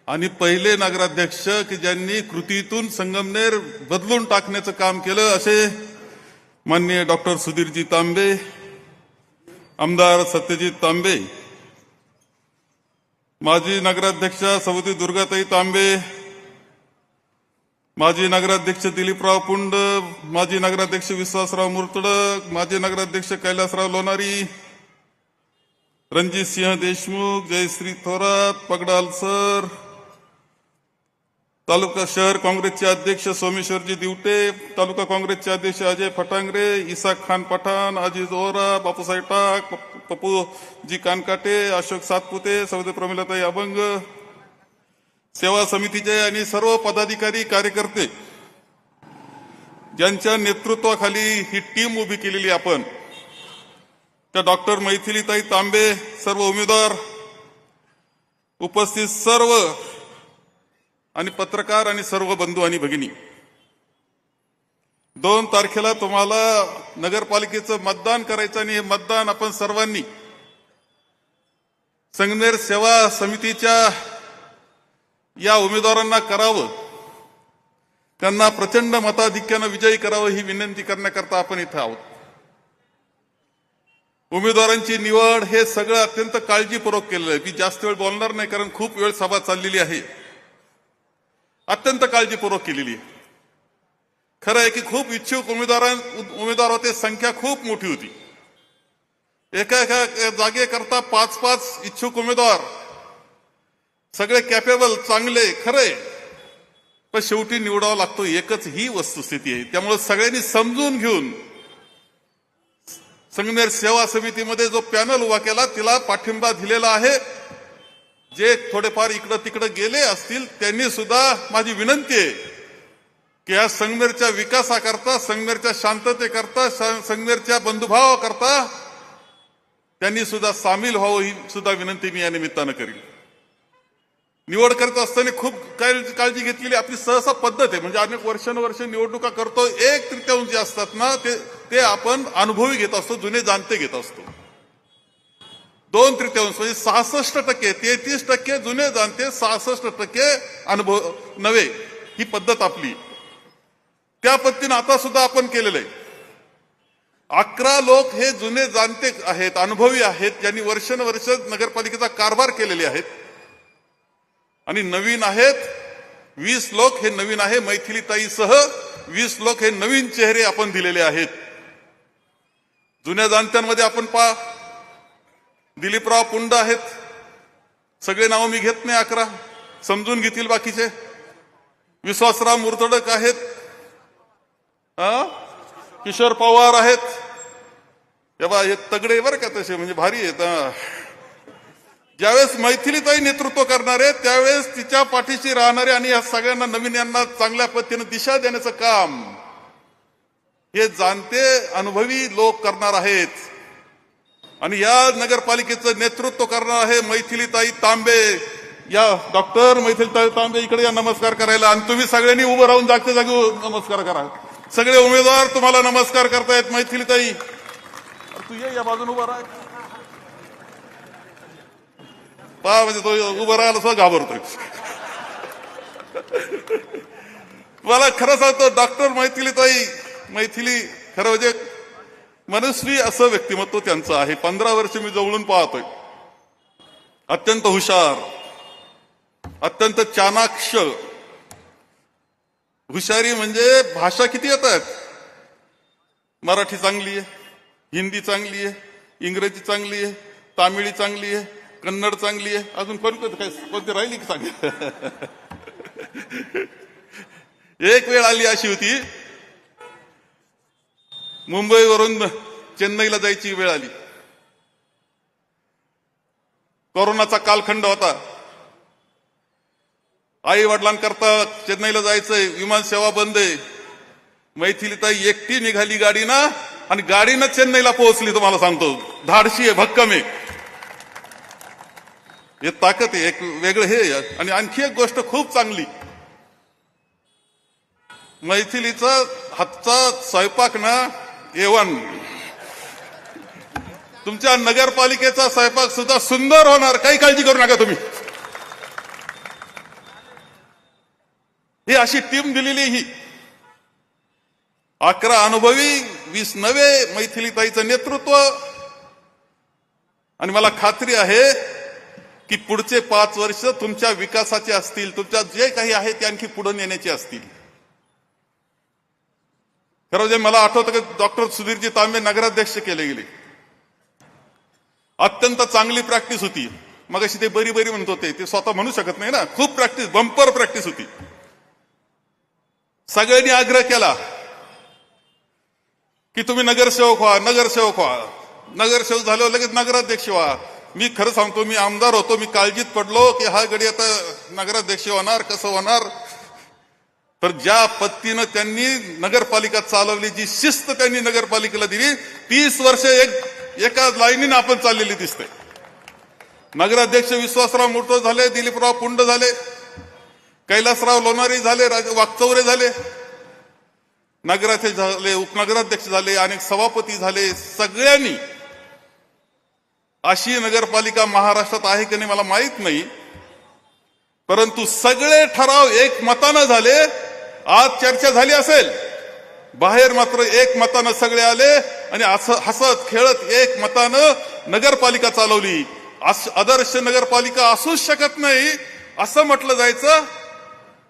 आणि पहिले नगराध्यक्ष की ज्यांनी कृतीतून संगमनेर बदलून टाकण्याचं काम केलं असे माननीय डॉक्टर सुधीरजी तांबे, आमदार सत्यजित तांबे, माजी नगराध्यक्ष सौदी दुर्गाताई तांबे, माजी नगराध्यक्ष दिलीपराव पुंड, माजी नगराध्यक्ष विश्वासराव मुर्तडक, माजी नगराध्यक्ष कैलासराव लोणारी, रणजित सिंह देशमुख, जयश्री थोरात, पगडाल सर, तालुका शहर काँग्रेसचे अध्यक्ष सोमेश्वरजी दिवटे, तालुका काँग्रेसचे अध्यक्ष अजय फटांगरे, इसाक खान पठाण, अजिज ओरा, बापूसाहेब टाक, पप्पूजी कानकाटे, अशोक सातपुते, सौदे प्रमिलाताई अभंग, सेवा समितीचे आणि सर्व पदाधिकारी कार्यकर्ते ज्यांच्या नेतृत्वाखाली ही टीम उभी केलेली आपण, त्या डॉक्टर मैथिलीताई तांबे, सर्व उमेदवार, उपस्थित सर्व आणि पत्रकार आणि सर्व बंधू आणि भगिनी, 2 तारखेला तुम्हाला नगरपालिकेचं मतदान करायचं आणि हे मतदान आपण सर्वांनी संगमनेर सेवा समितीच्या या उमेदवारांना करावं, त्यांना प्रचंड मताधिक्यानं विजयी करावं ही विनंती करण्याकरता आपण इथं आहोत. उमेदवारांची निवड हे सगळं अत्यंत काळजीपूर्वक केलेलं आहे. मी जास्त वेळ बोलणार नाही कारण खूप वेळ सभा चाललेली आहे. अत्यंत काळजीपूर्वक केलेली आहे. खरं आहे की खूप इच्छुक उमेदवार होते, संख्या खूप मोठी होती. एका जागेकरता 5-5 इच्छुक उमेदवार, सगळे कॅपेबल, चांगले, खरे, पण शेवटी निवडावा लागतो एकच, ही वस्तुस्थिती आहे. त्यामुळे सगळ्यांनी समजून घेऊन संगमनेर सेवा समितीमध्ये जो पॅनल उभा केला तिला पाठिंबा दिलेला आहे. जे थोडेफार इकडं तिकडं गेले असतील त्यांनी सुद्धा माझी विनंती आहे की या संगमनेरच्या विकासाकरता, संगमनेरच्या शांततेकरता, संगमनेरच्या बंधुभावाकरता त्यांनी सुद्धा सामील व्हावं ही सुद्धा विनंती मी या निमित्तानं करीन. निवड करत असताना खूप काळजी घेतलेली आपली सहसा पद्धत आहे. म्हणजे अनेक वर्षानुवर्ष निवडणुका करतो, 1/3 जे असतात ना ते आपण अनुभवी घेत असतो, जुने जाणते घेत असतो. 2/3 म्हणजे 66%, 33% जुने जाणते, 66% अनुभव नव्हे, ही पद्धत आपली. त्या पद्धतीने आता सुद्धा आपण केलेलं आहे. 11 लोक हे जुने जाणते आहेत, अनुभवी आहेत, ज्यांनी वर्षानुवर्ष नगरपालिकेचा कारभार केलेले आहेत आणि नवीन आहेत 20 लोक हे नवीन आहे. मैथिलीताईसह 20 लोक हे नवीन चेहरे आपण दिलेले आहेत. जुन्या जाणत्यांमध्ये आपण पहा, दिलीपराव पुंड आहेत. सगळे नाव मी घेत नाही, 11 समजून घेतील बाकीचे. विश्वासराव मुर्तडक आहेत, किशोर पवार आहेत. हे तगडे बरं का, तसे म्हणजे भारी आहेत. ज्यावेळेस मैथिलीताई नेतृत्व करणारे त्यावेळेस तिच्या पाठीशी राहणारे आणि या सगळ्यांना नवीन यांना चांगल्या पद्धतीने दिशा देण्याचं काम हे जाणते अनुभवी लोक करणार आहेत. आणि या नगरपालिकेचं नेतृत्व करणार आहे मैथिलीताई तांबे. या डॉक्टर मैथिलीताई तांबे इकडे या नमस्कार करायला. आणि तुम्ही सगळ्यांनी उभं राहून जागच्या जागी नमस्कार करा. सगळे उमेदवार तुम्हाला नमस्कार करतायत. मैथिलीताई तू ये या बाजून उभा राहा. पहा म्हणजे तो उभं राहायला सुद्धा घाबरतोय. मला खरं सांगतो, डॉक्टर मैथिलीताई, मैथिली खरं म्हणजे मनस्वी असं व्यक्तिमत्व त्यांचं आहे. 15 वर्ष मी जवळून पाहतोय. अत्यंत हुशार, अत्यंत चाणाक्ष. हुशारी म्हणजे भाषा किती येतात. मराठी चांगली आहे, हिंदी चांगली आहे, इंग्रजी चांगली आहे, तामिळी चांगली आहे, कन्नड चांगली आहे. अजून कोणती राहिली की सांग. एक वेळ आली अशी होती, मुंबईवरून चेन्नईला जायची वेळ आली. कोरोनाचा कालखंड होता. आई वडिलांकरता चेन्नईला जायचंय, विमान सेवा बंद आहे. मैथिलीताई एकटी निघाली गाडीनं आणि गाडीनं चेन्नईला पोहोचली. तुम्हाला सांगतो, धाडशी आहे, भक्कम आहे. हे ताकद आहे, एक वेगळं हे. आणि आणखी एक गोष्ट खूप चांगली, मैथिलीचा हातचा स्वयंपाक ना A1. तुमच्या नगरपालिकेचा स्वयंपाक सुद्धा सुंदर होणार, काही काळजी करू नका तुम्ही. ही अशी टीम दिलेली, ही 11 अनुभवी 20 नवे, मैथिलीताईचं नेतृत्व. आणि मला खात्री आहे की पुढचे 5 वर्ष तुमच्या विकासाचे असतील. तुमच्या जे काही आहे ते आणखी पुढे नेण्याचे असतील. खरं म्हणजे मला आठवतं की डॉक्टर सुधीरजी तांबे नगराध्यक्ष केले गेले. अत्यंत चांगली प्रॅक्टिस होती. मग अशी ते बरी बरी म्हणत होते, ते स्वतः म्हणू शकत नाही ना. खूप प्रॅक्टिस, बंपर प्रॅक्टिस होती. सगळ्यांनी आग्रह केला की तुम्ही नगरसेवक व्हा, नगरसेवक व्हा. नगरसेवक झाल्यावर लगेच नगराध्यक्ष व्हा. मी खरं सांगतो, मी आमदार होतो, मी काळजीत पडलो की हा गडी आता नगराध्यक्ष होणार, कसं होणार. तर ज्या पद्धतीनं त्यांनी नगरपालिका चालवली, जी शिस्त त्यांनी नगरपालिकेला दिली, 30 वर्ष एका लाईनीनं आपण चाललेली दिसते. नगराध्यक्ष विश्वासराव मुर्तडक झाले, दिलीपराव पुंड झाले, कैलासराव लोणारी झाले, वाकचौरे झाले, नगराध्यक्ष झाले, उपनगराध्यक्ष झाले, अनेक सभापती झाले. सगळ्यांनी अशी नगरपालिका महाराष्ट्रात आहे की नाही मला माहित नाही, परंतु सगळे ठराव एक मतानं झाले. आज चर्चा झाली असेल, बाहेर मात्र एक मतानं सगळे आले आणि असं हसत खेळत एक मतानं नगरपालिका चालवली. आदर्श नगरपालिका असूच शकत नाही असं म्हटलं जायचं.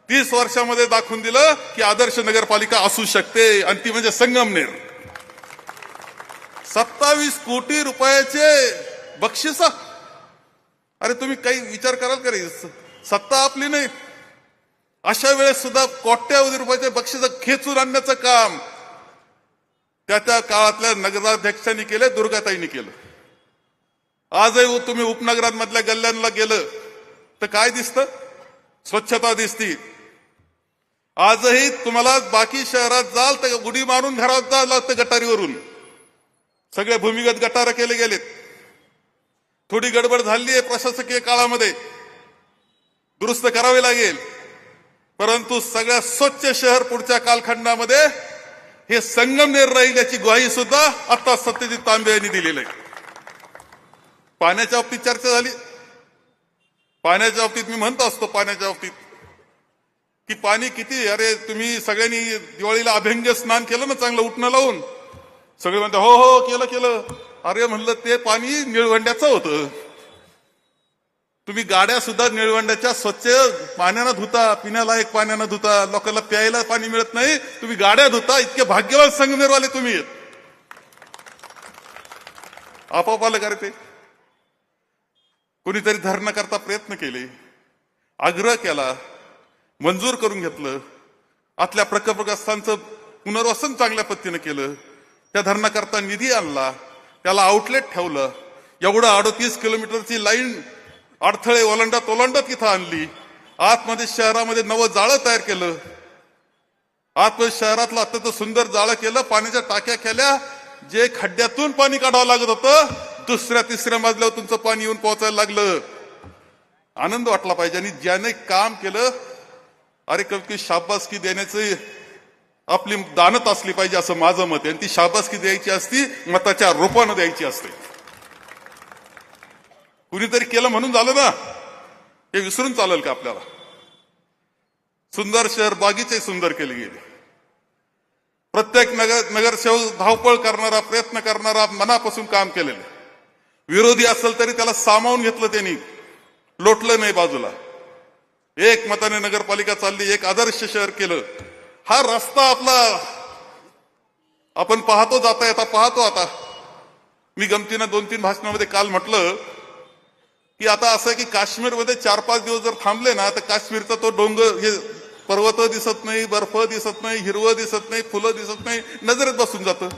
30 वर्षामध्ये दाखवून दिलं की आदर्श नगरपालिका असू शकते, आणि ती म्हणजे संगमनेर. 27 कोटी रुपयाचे बक्षीस. अरे तुम्ही काही विचार कराल का रे, सत्ता आपली नाही, अशा वेळेस सुद्धा कोट्यावधी रुपयाचे बक्षीस खेचून आणण्याचं काम त्या काळातल्या नगराध्यक्षांनी केलं, दुर्गाताईंनी केलं. आजही तुम्ही उपनगरांमधल्या गल्ल्यांना गेलं तर काय दिसतं? स्वच्छता दिसती. आजही तुम्हाला बाकी शहरात जाल तर उडी मारून घरात जावं लागतं गटारीवरून. सगळे भूमिगत गटार केले गेलेत. थोडी गडबड झाली आहे प्रशासकीय काळामध्ये, दुरुस्त करावे लागेल, परंतु सगळ्यात स्वच्छ शहर पुढच्या कालखंडामध्ये हे संगमनेर राहील याची ग्वाही सुद्धा आता सत्यजित तांबे यांनी दिलेली आहे. पाण्याच्या बाबतीत चर्चा झाली. पाण्याच्या बाबतीत मी म्हणत असतो, पाण्याच्या बाबतीत की पाणी किती, अरे तुम्ही सगळ्यांनी दिवाळीला अभ्यंग स्नान केलं ना चांगलं उठणं लावून. सगळे म्हणतात हो हो केलं केलं. अरे म्हणलं ते पाणी निळवंड्याचं होतं. तुम्ही गाड्या सुद्धा निळवंड्याच्या स्वच्छ पाण्यानं धुता, पिण्यालायक पाण्यानं धुता, लोकांना प्यायला पाणी मिळत नाही, तुम्ही गाड्या धुता. इतके भाग्यवान संगमेरवाले तुम्ही. आपोआप आलं का रे ते? कोणीतरी धरणं करता प्रयत्न केले, आग्रह केला, मंजूर करून घेतलं, आतल्या प्रकल्पग्रस्तांचं पुनर्वसन चांगल्या पद्धतीनं केलं, त्या धरणाकरता निधी आणला, त्याला आउटलेट ठेवलं, एवढं 38 किलोमीटरची लाईन अडथळे ओलांडत तिथं आणली, आतमध्ये शहरामध्ये नवं जाळं तयार केलं, आतमध्ये शहरातलं अत्यंत सुंदर जाळं केलं, पाण्याच्या टाक्या केल्या, जे खड्ड्यातून पाणी काढावं लागत होतं दुसऱ्या तिसऱ्या मजल्यावर तुमचं पाणी येऊन पोहोचायला लागलं. आनंद वाटला पाहिजे. आणि ज्याने काम केलं, अरे कधी शाबासकी देण्याची आपली दानत असली पाहिजे असं माझं मत आहे. आणि ती शाबासकी द्यायची असती मताच्या रूपानं द्यायची असते. कुणीतरी केलं म्हणून झालं ना, हे विसरून चालेल का आपल्याला? सुंदर शहर बागीचे सुंदर केले गेले. प्रत्येक नगरसेवक धावपळ करणारा, प्रयत्न करणारा, मनापासून काम केलेलं. विरोधी असेल तरी त्याला सामावून घेतलं, त्यांनी लोटलं नाही बाजूला. एक मताने नगरपालिका चालली, एक आदर्श शहर केलं. हा रस्ता आपला आपण पाहतो, जाता येता पाहतो. आता मी गमतीनं 2-3 भाषणामध्ये काल म्हटलं की आता असं की काश्मीरमध्ये 4-5 दिवस जर थांबले ना, तर काश्मीरचा तो डोंगर, हे पर्वत दिसत नाही, बर्फ दिसत नाही, हिरवं दिसत नाही, फुलं दिसत नाही, नजरेत बसून जातं.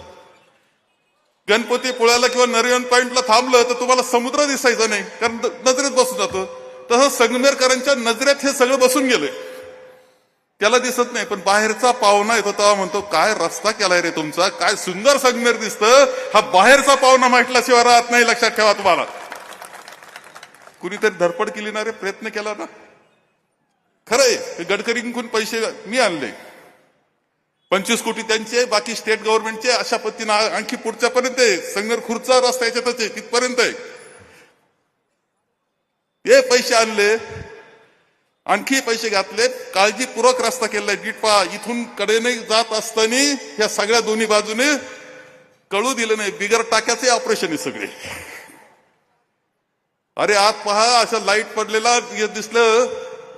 गणपतीपुळ्याला किंवा नरिमन पॉइंटला थांबलं तर तुम्हाला समुद्र दिसायचं नाही, कारण नजरेत बसून जातं. तसं संगमेरकरांच्या नजरेत हे सगळं बसून गेलंय, त्याला दिसत नाही. पण बाहेरचा पाहुणा येतो तेव्हा म्हणतो, काय रस्ता केलाय रे तुमचा, काय सुंदर संगमेर दिसतं. हा बाहेरचा पाहुणा म्हटल्याशिवाय राहत नाही, लक्षात ठेवा. तुम्हाला कुणीतरी धडपड केली ना रे, प्रयत्न केला ना. खरंय गडकरींकडून पैसे मी आणले, 25 कोटी त्यांचे, बाकी स्टेट गव्हर्नमेंटचे. अशा पद्धतीनं आणखी पुढच्या पर्यंत आहे. संगमेर खुर्चा रस्ता याच्यातच आहे, तिथपर्यंत आहे. हे पैसे आणले, आणखी पैसे घातले, काळजीपूर्वक रस्ता केलाय. डिटपा इथून कडेने जात असताना या सगळ्या दोन्ही बाजूने कळू दिलं नाही. बिगर टाक्याचे ऑपरेशन आहे सगळे. अरे आत पहा, असं लाईट पडलेला दिसलं.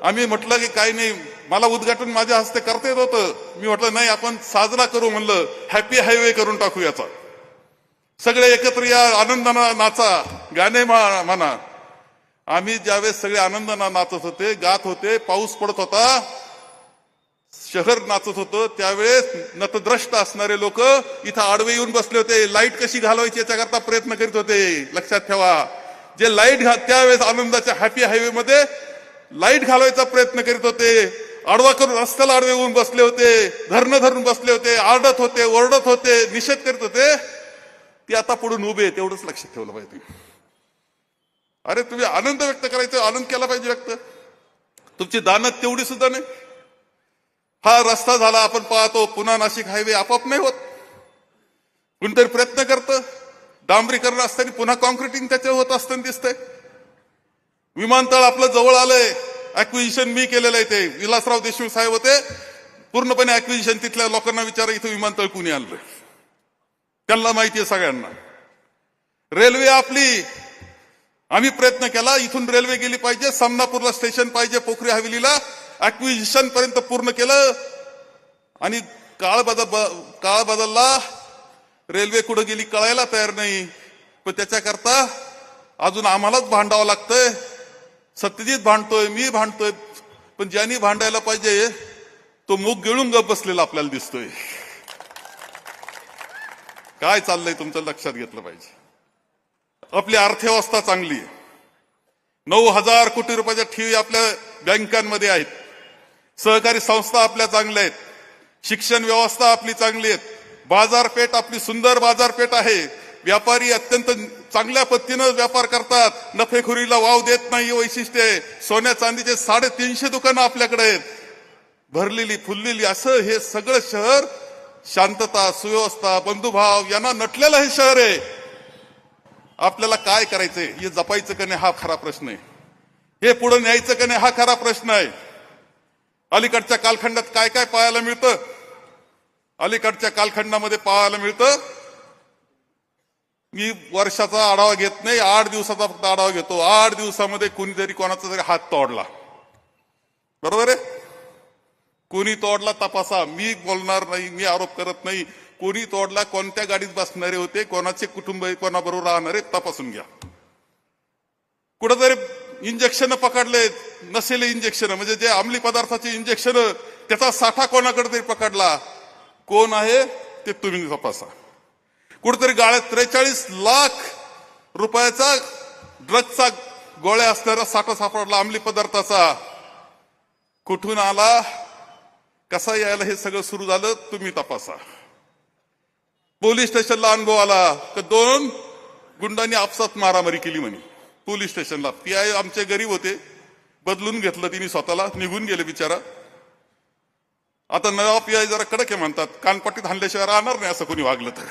आम्ही म्हटलं की काही नाही, मला उद्घाटन माझ्या हस्ते करता येत होतं. मी म्हटलं नाही, आपण साजरा करू, म्हणलं हॅपी हायवे करून टाकू याचा. सगळे एकत्र या, आनंदानं नाचा, गाणे म्हणा. आम्ही ज्यावेळेस सगळे आनंदानं नाचत होते, गात होते, पाऊस पडत होता, शहर नाचत होतं, त्यावेळेस नतद्रष्ट असणारे लोक इथं आडवे येऊन बसले होते. लाईट कशी घालवायची याच्याकरता प्रयत्न करीत होते. लक्षात ठेवा, जे लाईट त्यावेळेस आनंदाच्या हॅपी हायवे मध्ये लाईट घालवायचा प्रयत्न करीत होते, आडवा करून रस्त्याला आडवे होऊन बसले होते, धरून बसले होते, आरडत होते, ओरडत होते, निषेध करीत होते, ती आता पुढून उभे. तेवढंच लक्षात ठेवलं पाहिजे. अरे तुम्ही आनंद व्यक्त करायचा, आनंद केला पाहिजे व्यक्त. तुमची दानत तेवढी सुद्धा नाही. हा रस्ता झाला, आपण पाहतो पुन्हा नाशिक हायवे आपोआप नाही होत. कोणतरी प्रयत्न करतं, डांबरीकरण असताना पुन्हा कॉन्क्रिटिंग त्याच्या होत असताना दिसतंय. विमानतळ आपलं जवळ आलंय, ऍक्विजिशन मी केलेलं आहे. ते विलासराव देशमुख साहेब होते, पूर्णपणे ऍक्विजिशन. तिथल्या लोकांना विचारा इथं विमानतळ कुणी आणलं, त्यांना माहिती आहे सगळ्यांना. रेल्वे आपली, आम्ही प्रयत्न केला, इथून रेल्वे गेली पाहिजे, समनापूरला स्टेशन पाहिजे, पोखरी हवेलीला. ऍक्विजिशन पर्यंत पूर्ण केलं आणि काळ बदलला. रेल्वे कुठं गेली कळायला तयार नाही. पण त्याच्याकरता अजून आम्हालाच भांडावं लागतंय. सत्यजित भांडतोय, मी भांडतोय, पण ज्यांनी भांडायला पाहिजे तो मुख गिळून गप बसलेला आपल्याला दिसतोय. काय चाललंय तुमचं लक्षात घेतलं पाहिजे. आपली अर्थव्यवस्था चांगली आहे. 9,000 कोटी रुपयाच्या ठेवी आपल्या बँकांमध्ये आहेत. सहकारी संस्था आपल्या चांगल्या आहेत. शिक्षण व्यवस्था आपली चांगली आहे. बाजारपेठ आपली सुंदर बाजारपेठ आहे. व्यापारी अत्यंत चांगल्या पद्धतीनं व्यापार करतात, नफेखोरीला वाव देत नाही, वैशिष्ट्य आहे. सोन्या चांदीचे 350 दुकानं आपल्याकडे आहेत, भरलेली फुललेली. असं हे सगळं शहर शांतता, सुव्यवस्था, बंधुभाव यांना नटलेलं हे शहर आहे. आपल्याला काय करायचंय, हे जपायचं का नाही हा खरा प्रश्न आहे. हे पुढे न्यायचं का नाही हा खरा प्रश्न आहे. अलीकडच्या कालखंडात काय काय पाहायला मिळतं? अलीकडच्या कालखंडामध्ये पाहायला मिळतं मी वर्षाचा आढावा घेत नाही, 8 दिवसाचा फक्त आढावा घेतो. 8 दिवसामध्ये कोणीतरी कोणाचा तरी हात तोडला, बरोबर आहे? कोणी तोडला तपासा. मी बोलणार नाही, मी आरोप करत नाही. कोणी तोडला, कोणत्या गाडीत बसणारे होते, कोणाचे कुटुंब कोणाबरोबर राहणारे तपासून घ्या. कुठेतरी इंजेक्शन पकडले, नसेले इंजेक्शन, म्हणजे जे अंमली पदार्थाचे इंजेक्शन, त्याचा साठा कोणाकडे तरी पकडला, कोण आहे ते तुम्ही तपासा. कुठेतरी गाळ्यात 43 लाख रुपयाचा ड्रगचा गोळ्या असणारा साठा सापडला, अंमली पदार्थाचा. कुठून आला, कसा यायला, हे सगळं सुरू झालं, तुम्ही तपासा. पोलीस स्टेशनला अनुभव आला तर 2 गुंडांनी आपसात मारामारी केली म्हणे पोलीस स्टेशनला. पीआय आमचे गरीब होते, बदलून घेतलं तिने स्वतःला, निघून गेले बिचारा. आता नवा पीआय जरा कडक आहे म्हणतात, कानपट्टीत हाणल्याशिवाय राहणार नाही असं कोणी वागलं तर.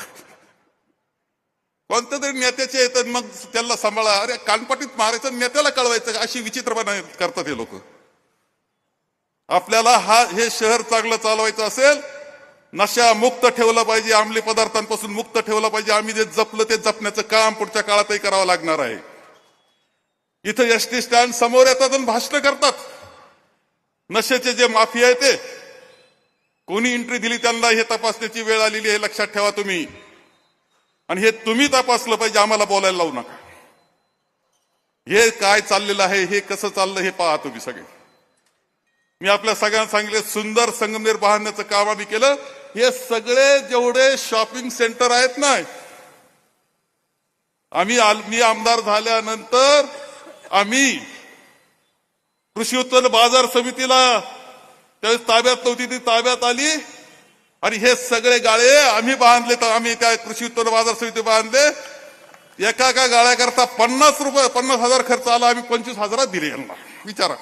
कोणत्या तरी नेत्याचे येतात, मग त्याला सांभाळा. अरे कानपट्टीत मारायचं, नेत्याला कळवायचं, अशी विचित्रपणा करतात हे लोक. आपल्याला हे शहर चांगलं चालवायचं असेल, नशा मुक्त ठेवलं पाहिजे, अंमली पदार्थांपासून मुक्त ठेवलं पाहिजे. आम्ही जे जपलं ते जपण्याचं काम पुढच्या काळातही करावं लागणार आहे. इथं एसटी स्टँड समोर येतात आणि भाषण करतात. नशेचे जे माफिया आहे ते, कोणी एंट्री दिली त्यांना हे तपासण्याची वेळ आलेली आहे, लक्षात ठेवा तुम्ही. आणि हे तुम्ही तपासलं पाहिजे, आम्हाला बोलायला लावू नका. हे काय चाललेलं आहे, हे कसं चाललं हे पहा तुम्ही सगळे. मी आपल्या सगळ्यांना सांगितलं, सुंदर संगमनेर बांधण्याचं काम आम्ही केलं. हे सगळे जेवढे शॉपिंग सेंटर आहेत ना, मी आमदार झाल्यानंतर आम्ही कृषी उत्पन्न बाजार समितीला त्यावेळेस ताब्यात नव्हती, ती ताब्यात आली आणि हे सगळे गाळे आम्ही बांधले. तर आम्ही त्या कृषी उत्पन्न बाजार समिती बांधले. एका गाळ्या करता 50,000 खर्च आला, आम्ही 25,000 दिले यांना. विचारा.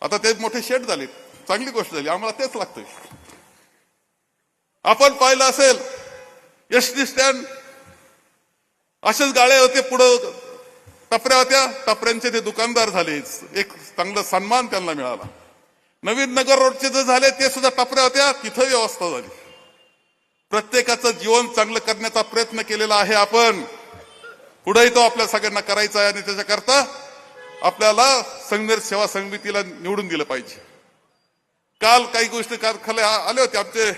आता ते मोठे शेड झाले, चांगली गोष्ट झाली, आम्हाला तेच लागतंय. आपण पाहिलं असेल एसटी स्टँड, असेच गाळे होते, पुढं टपऱ्या होत्या, टपऱ्यांचे ते दुकानदार झाले, एक चांगला सन्मान त्यांना मिळाला. नवीन नगर रोडचे जे झाले ते सुद्धा टपऱ्या होत्या, तिथं व्यवस्था झाली. प्रत्येकाचं जीवन चांगलं करण्याचा प्रयत्न केलेला आहे आपण. पुढेही तो आपल्या सगळ्यांना करायचा आहे आणि त्याच्याकरता आपल्याला संगमनेर सेवा समितीला निवडून दिलं पाहिजे. काल काही गोष्टी खाली आले होते, आमचे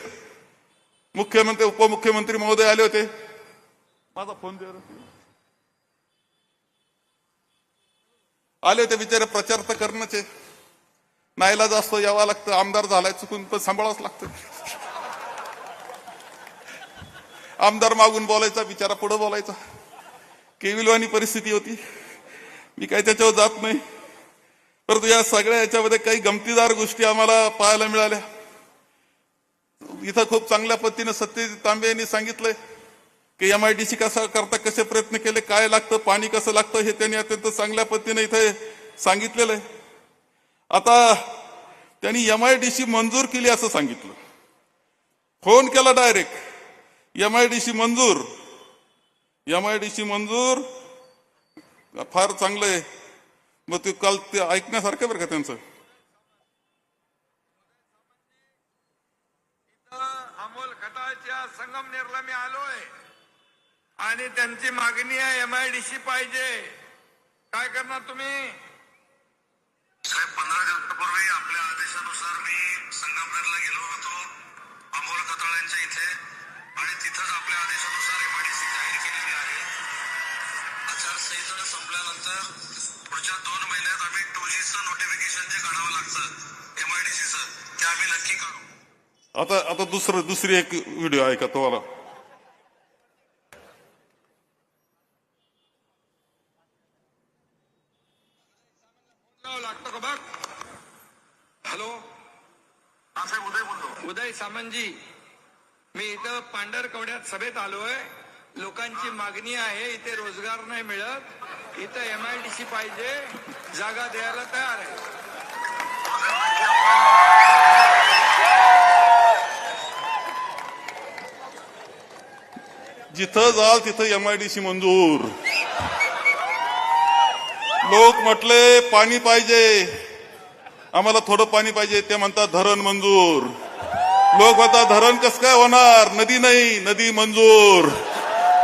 मुख्यमंत्री उपमुख्यमंत्री महोदय आले होते. माझा फोन दे, आले होते बिचारे. प्रचार तर करणंच नाईलाज असतो, यावं लागतं. आमदार झालाय, चुकून पण सांभाळावंच लागतं. आमदार मागून बोलायचा, बिचारा पुढे बोलायचा. केविलवाणी परिस्थिती होती. मी काही त्याच्यावर जात नाही, परंतु या सगळ्या याच्यामध्ये काही गमतीदार गोष्टी आम्हाला पाहायला मिळाल्या. इथं खूप चांगल्या पद्धतीने सत्यजित तांबे यांनी सांगितलंय की MIDC कसं करता, कसे प्रयत्न केले, काय लागतं, पाणी कसं लागतं, हे त्यांनी अत्यंत चांगल्या पद्धतीने इथे सांगितलेलं आहे. आता त्यांनी MIDC मंजूर केली असं सांगितलं. फोन केला डायरेक्ट, MIDC मंजूर, फार चांगलं आहे. मग ते काल ते ऐकण्यासारखं बरं का त्यांचं. अमोल खताळच्या संगमनेरला मी आलोय आणि त्यांची मागणी आहे MIDC पाहिजे. काय करणार तुम्ही? साहेब, 15 दिवसापूर्वी आपल्या आदेशानुसार मी संगमनेरला गेलो होतो अमोल खताळांच्या इथे, आणि तिथंच आपल्या आदेशानुसार MIDC जाहीर केलेली आहे. आचारसंहिता संपल्यानंतर पुढच्या 2 महिन्यात आम्ही 2Gचं नोटिफिकेशन जे काढावं लागतं MIDCचं, ते आम्ही नक्की काढू. आता दुसरी एक व्हिडिओ आहे का तुम्हाला? लागतो का बघ. हॅलो, उदय सामंतजी, मी इथं पांढरकवड्यात सभेत आलोय. लोकांची मागणी आहे, इथे रोजगार नाही मिळत, इथं MIDC पाहिजे, जागा द्यायला तयार आहे. जिथं जाल तिथं MIDC मंजूर. लोक म्हटले पाणी पाहिजे, आम्हाला थोडं पाणी पाहिजे, ते म्हणतात धरण मंजूर. लोक म्हणतात धरण कसं काय होणार, नदी नाही, नदी मंजूर.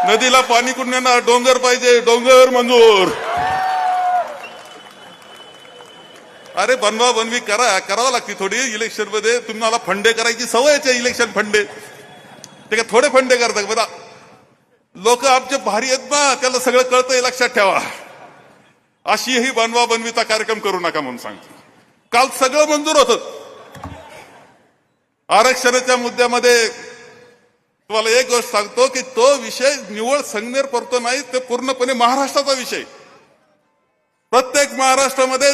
नदीला पाणी कुठून येणार? डोंगर पाहिजे, डोंगर मंजूर. अरे बनवा बनवी करावं लागते थोडी. इलेक्शन मध्ये तुम्हाला फंडे करायची सवयच आहे. इलेक्शन फंडे ते काय थोडे फंडे करतात बरं. लोक आमचे भारी आहेत ना, त्याला सगळं कळतंय, लक्षात ठेवा. अशीही बनवा बनवीचा कार्यक्रम करू नका म्हणून सांगतो. काल सगळं मंजूर होतं. आरक्षणाच्या मुद्द्यामध्ये तुम्हाला एक गोष्ट सांगतो की तो विषय निव्वळ संगमेर पुरतो नाही, ते पूर्णपणे महाराष्ट्राचा विषय. प्रत्येक महाराष्ट्रामध्ये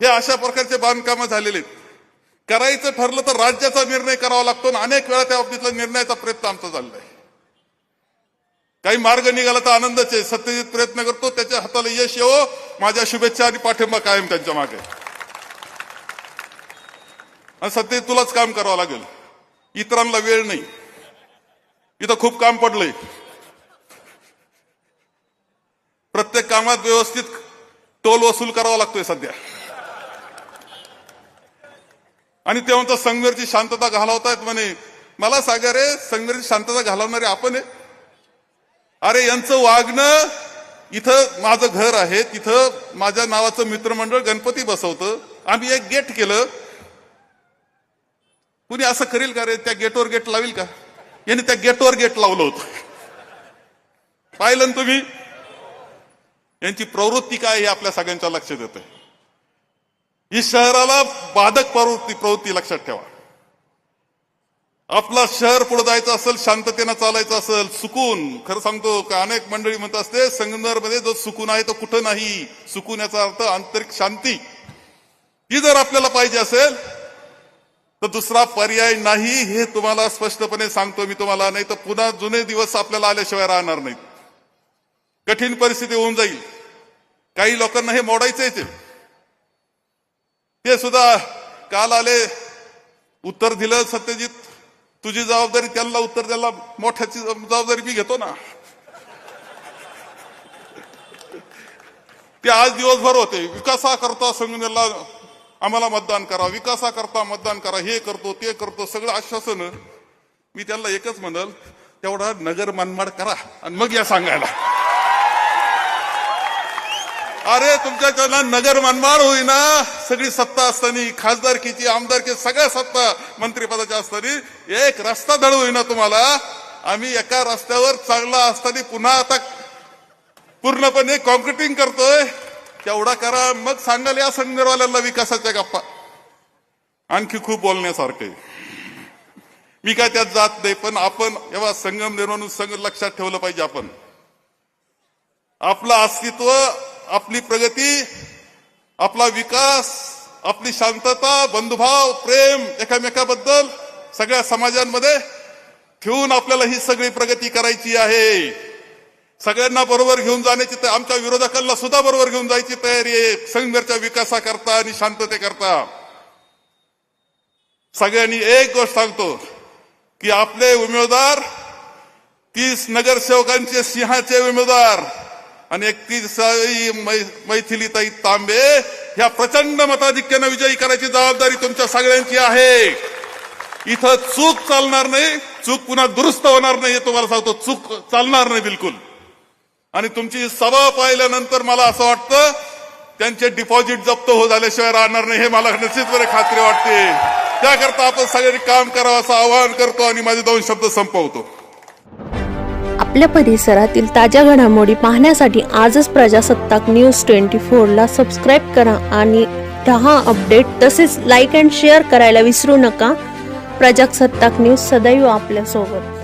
हे अशा प्रकारचे बांधकामं झालेले आहेत. करायचं ठरलं तर राज्याचा निर्णय करावा लागतो आणि अनेक वेळा त्या बाबतीतला निर्णयाचा प्रयत्न आमचा चाललाय. काही मार्ग निघाला तर आनंदच आहे. सत्यजित प्रयत्न करतो, त्याच्या हाताला यश येवो. माझ्या शुभेच्छा आणि पाठिंबा कायम त्यांच्या मागे. आणि सत्यजित तुलाच काम करावं लागेल, इतरांना वेळ नाही. इथं खूप काम पडलंय. प्रत्येक कामात व्यवस्थित टोल वसूल करावा लागतोय सध्या. आणि ते म्हणतात संगमेरची शांतता घालवतायत म्हणे. मला सांगा रे, संगमेरची शांतता घालवणारे आपण आहे? अरे यांचं वागणं, इथं माझं घर आहे, तिथं माझ्या नावाचं मित्रमंडळ गणपती बसवतं, आम्ही एक गेट केलं. कुणी असं करेल का रे? त्या गेटवर गेट लावेल का? यांनी त्या गेटवर गेट लावलं होतं. पाहिलं ना तुम्ही? यांची प्रवृत्ती काय हे आपल्या सगळ्यांच्या लक्षात येतंय. ही शहराला बाधक प्रवृत्ती लक्षात ठेवा. आपला शहर पुढे जायचं असेल, शांततेनं चालायचं असेल, सुकून, खरं सांगतो का अनेक मंडळी म्हणत असते संगमनेरमध्ये जो सुकून आहे तो कुठं नाही. सुकून याचा अर्थ आंतरिक शांती. ही जर आपल्याला पाहिजे असेल तर दुसरा पर्याय नाही, हे तुम्हाला स्पष्टपणे सांगतो मी तुम्हाला. नाही तर पुन्हा जुने दिवस आपल्याला आल्याशिवाय राहणार नाहीत. कठीण परिस्थिती होऊन जाईल. काही लोकांना हे मोडायचंच. ते सुद्धा काल आले, उत्तर दिलं. सत्यजित, तुझी जबाबदारी, त्यांना उत्तर द्यायला मोठ्याची जबाबदारी मी घेतो ना. ते आज दिवसभर होते, विकासाकरता संगमेरला आम्हाला मतदान करा, विकासाकरता मतदान करा, हे करतो ते करतो, सगळं आश्वासन. मी त्यांना एकच म्हणल, तेवढा नगर मनमाड करा आणि मग या सांगायला. अरे तुमच्या नगर मनमाड होईना, सगळी सत्ता असताना, खासदारकीची, आमदारकी, सगळ्या सत्ता मंत्रिपदाच्या असताना एक रस्ता धड होईना तुम्हाला. आम्ही एका रस्त्यावर चांगला असताना पुन्हा आता पूर्णपणे कॉन्क्रिटिंग करतोय. तेवढा करा, मग सांगाल या संगमेरवाल्यांना विकासाच्या गप्पा. आणखी खूप बोलण्यासारखं आहे. मी काय त्यात जात नाही, पण आपण एव्हा संगमनेर म्हणून लक्षात ठेवलं पाहिजे. आपण आपलं अस्तित्व, आपली प्रगती, आपला विकास, आपली शांतता, बंधुभाव, प्रेम एकमेकाबद्दल सगळ्या समाजांमध्ये ठेवून आपल्याला ही सगळी प्रगती करायची आहे. सगळ्यांना बरोबर घेऊन जाण्याची, आमच्या विरोधकांना सुद्धा बरोबर घेऊन जायची तयारी आहे संगमेरच्या विकासाकरता आणि शांततेकरता. सगळ्यांनी एक गोष्ट सांगतो की आपले उमेदवार 30 नगरसेवकांचे सिंहाचे उमेदवार आणि 31 मैथिलीताई तांबे ह्या प्रचंड मताधिक्याने विजयी करायची जबाबदारी तुमच्या सगळ्यांची आहे. इथं चूक चालणार नाही, चूक पुन्हा दुरुस्त होणार नाही, हे तुम्हाला सांगतो. चूक चालणार नाही बिलकुल. आणि तुमची सभा पाहिल्यानंतर मला असं वाटतं त्यांचे डिपॉझिट जप्त हो झाल्याशिवाय राहणार नाही, हे मला निश्चितपणे खात्री वाटते. त्याकरता आपण सगळ्यांनी काम करावं असं आवाहन करतो आणि माझे 2 शब्द संपवतो. आपल्या परिसरातील ताज्या घडामोडी पाहण्यासाठी आजच प्रजासत्ताक न्यूज 24 ला सबस्क्राईब करा आणि रहा अपडेट. तसेच लाईक अँड शेअर करायला विसरू नका. प्रजासत्ताक न्यूज सदैव आपल्या सोबत.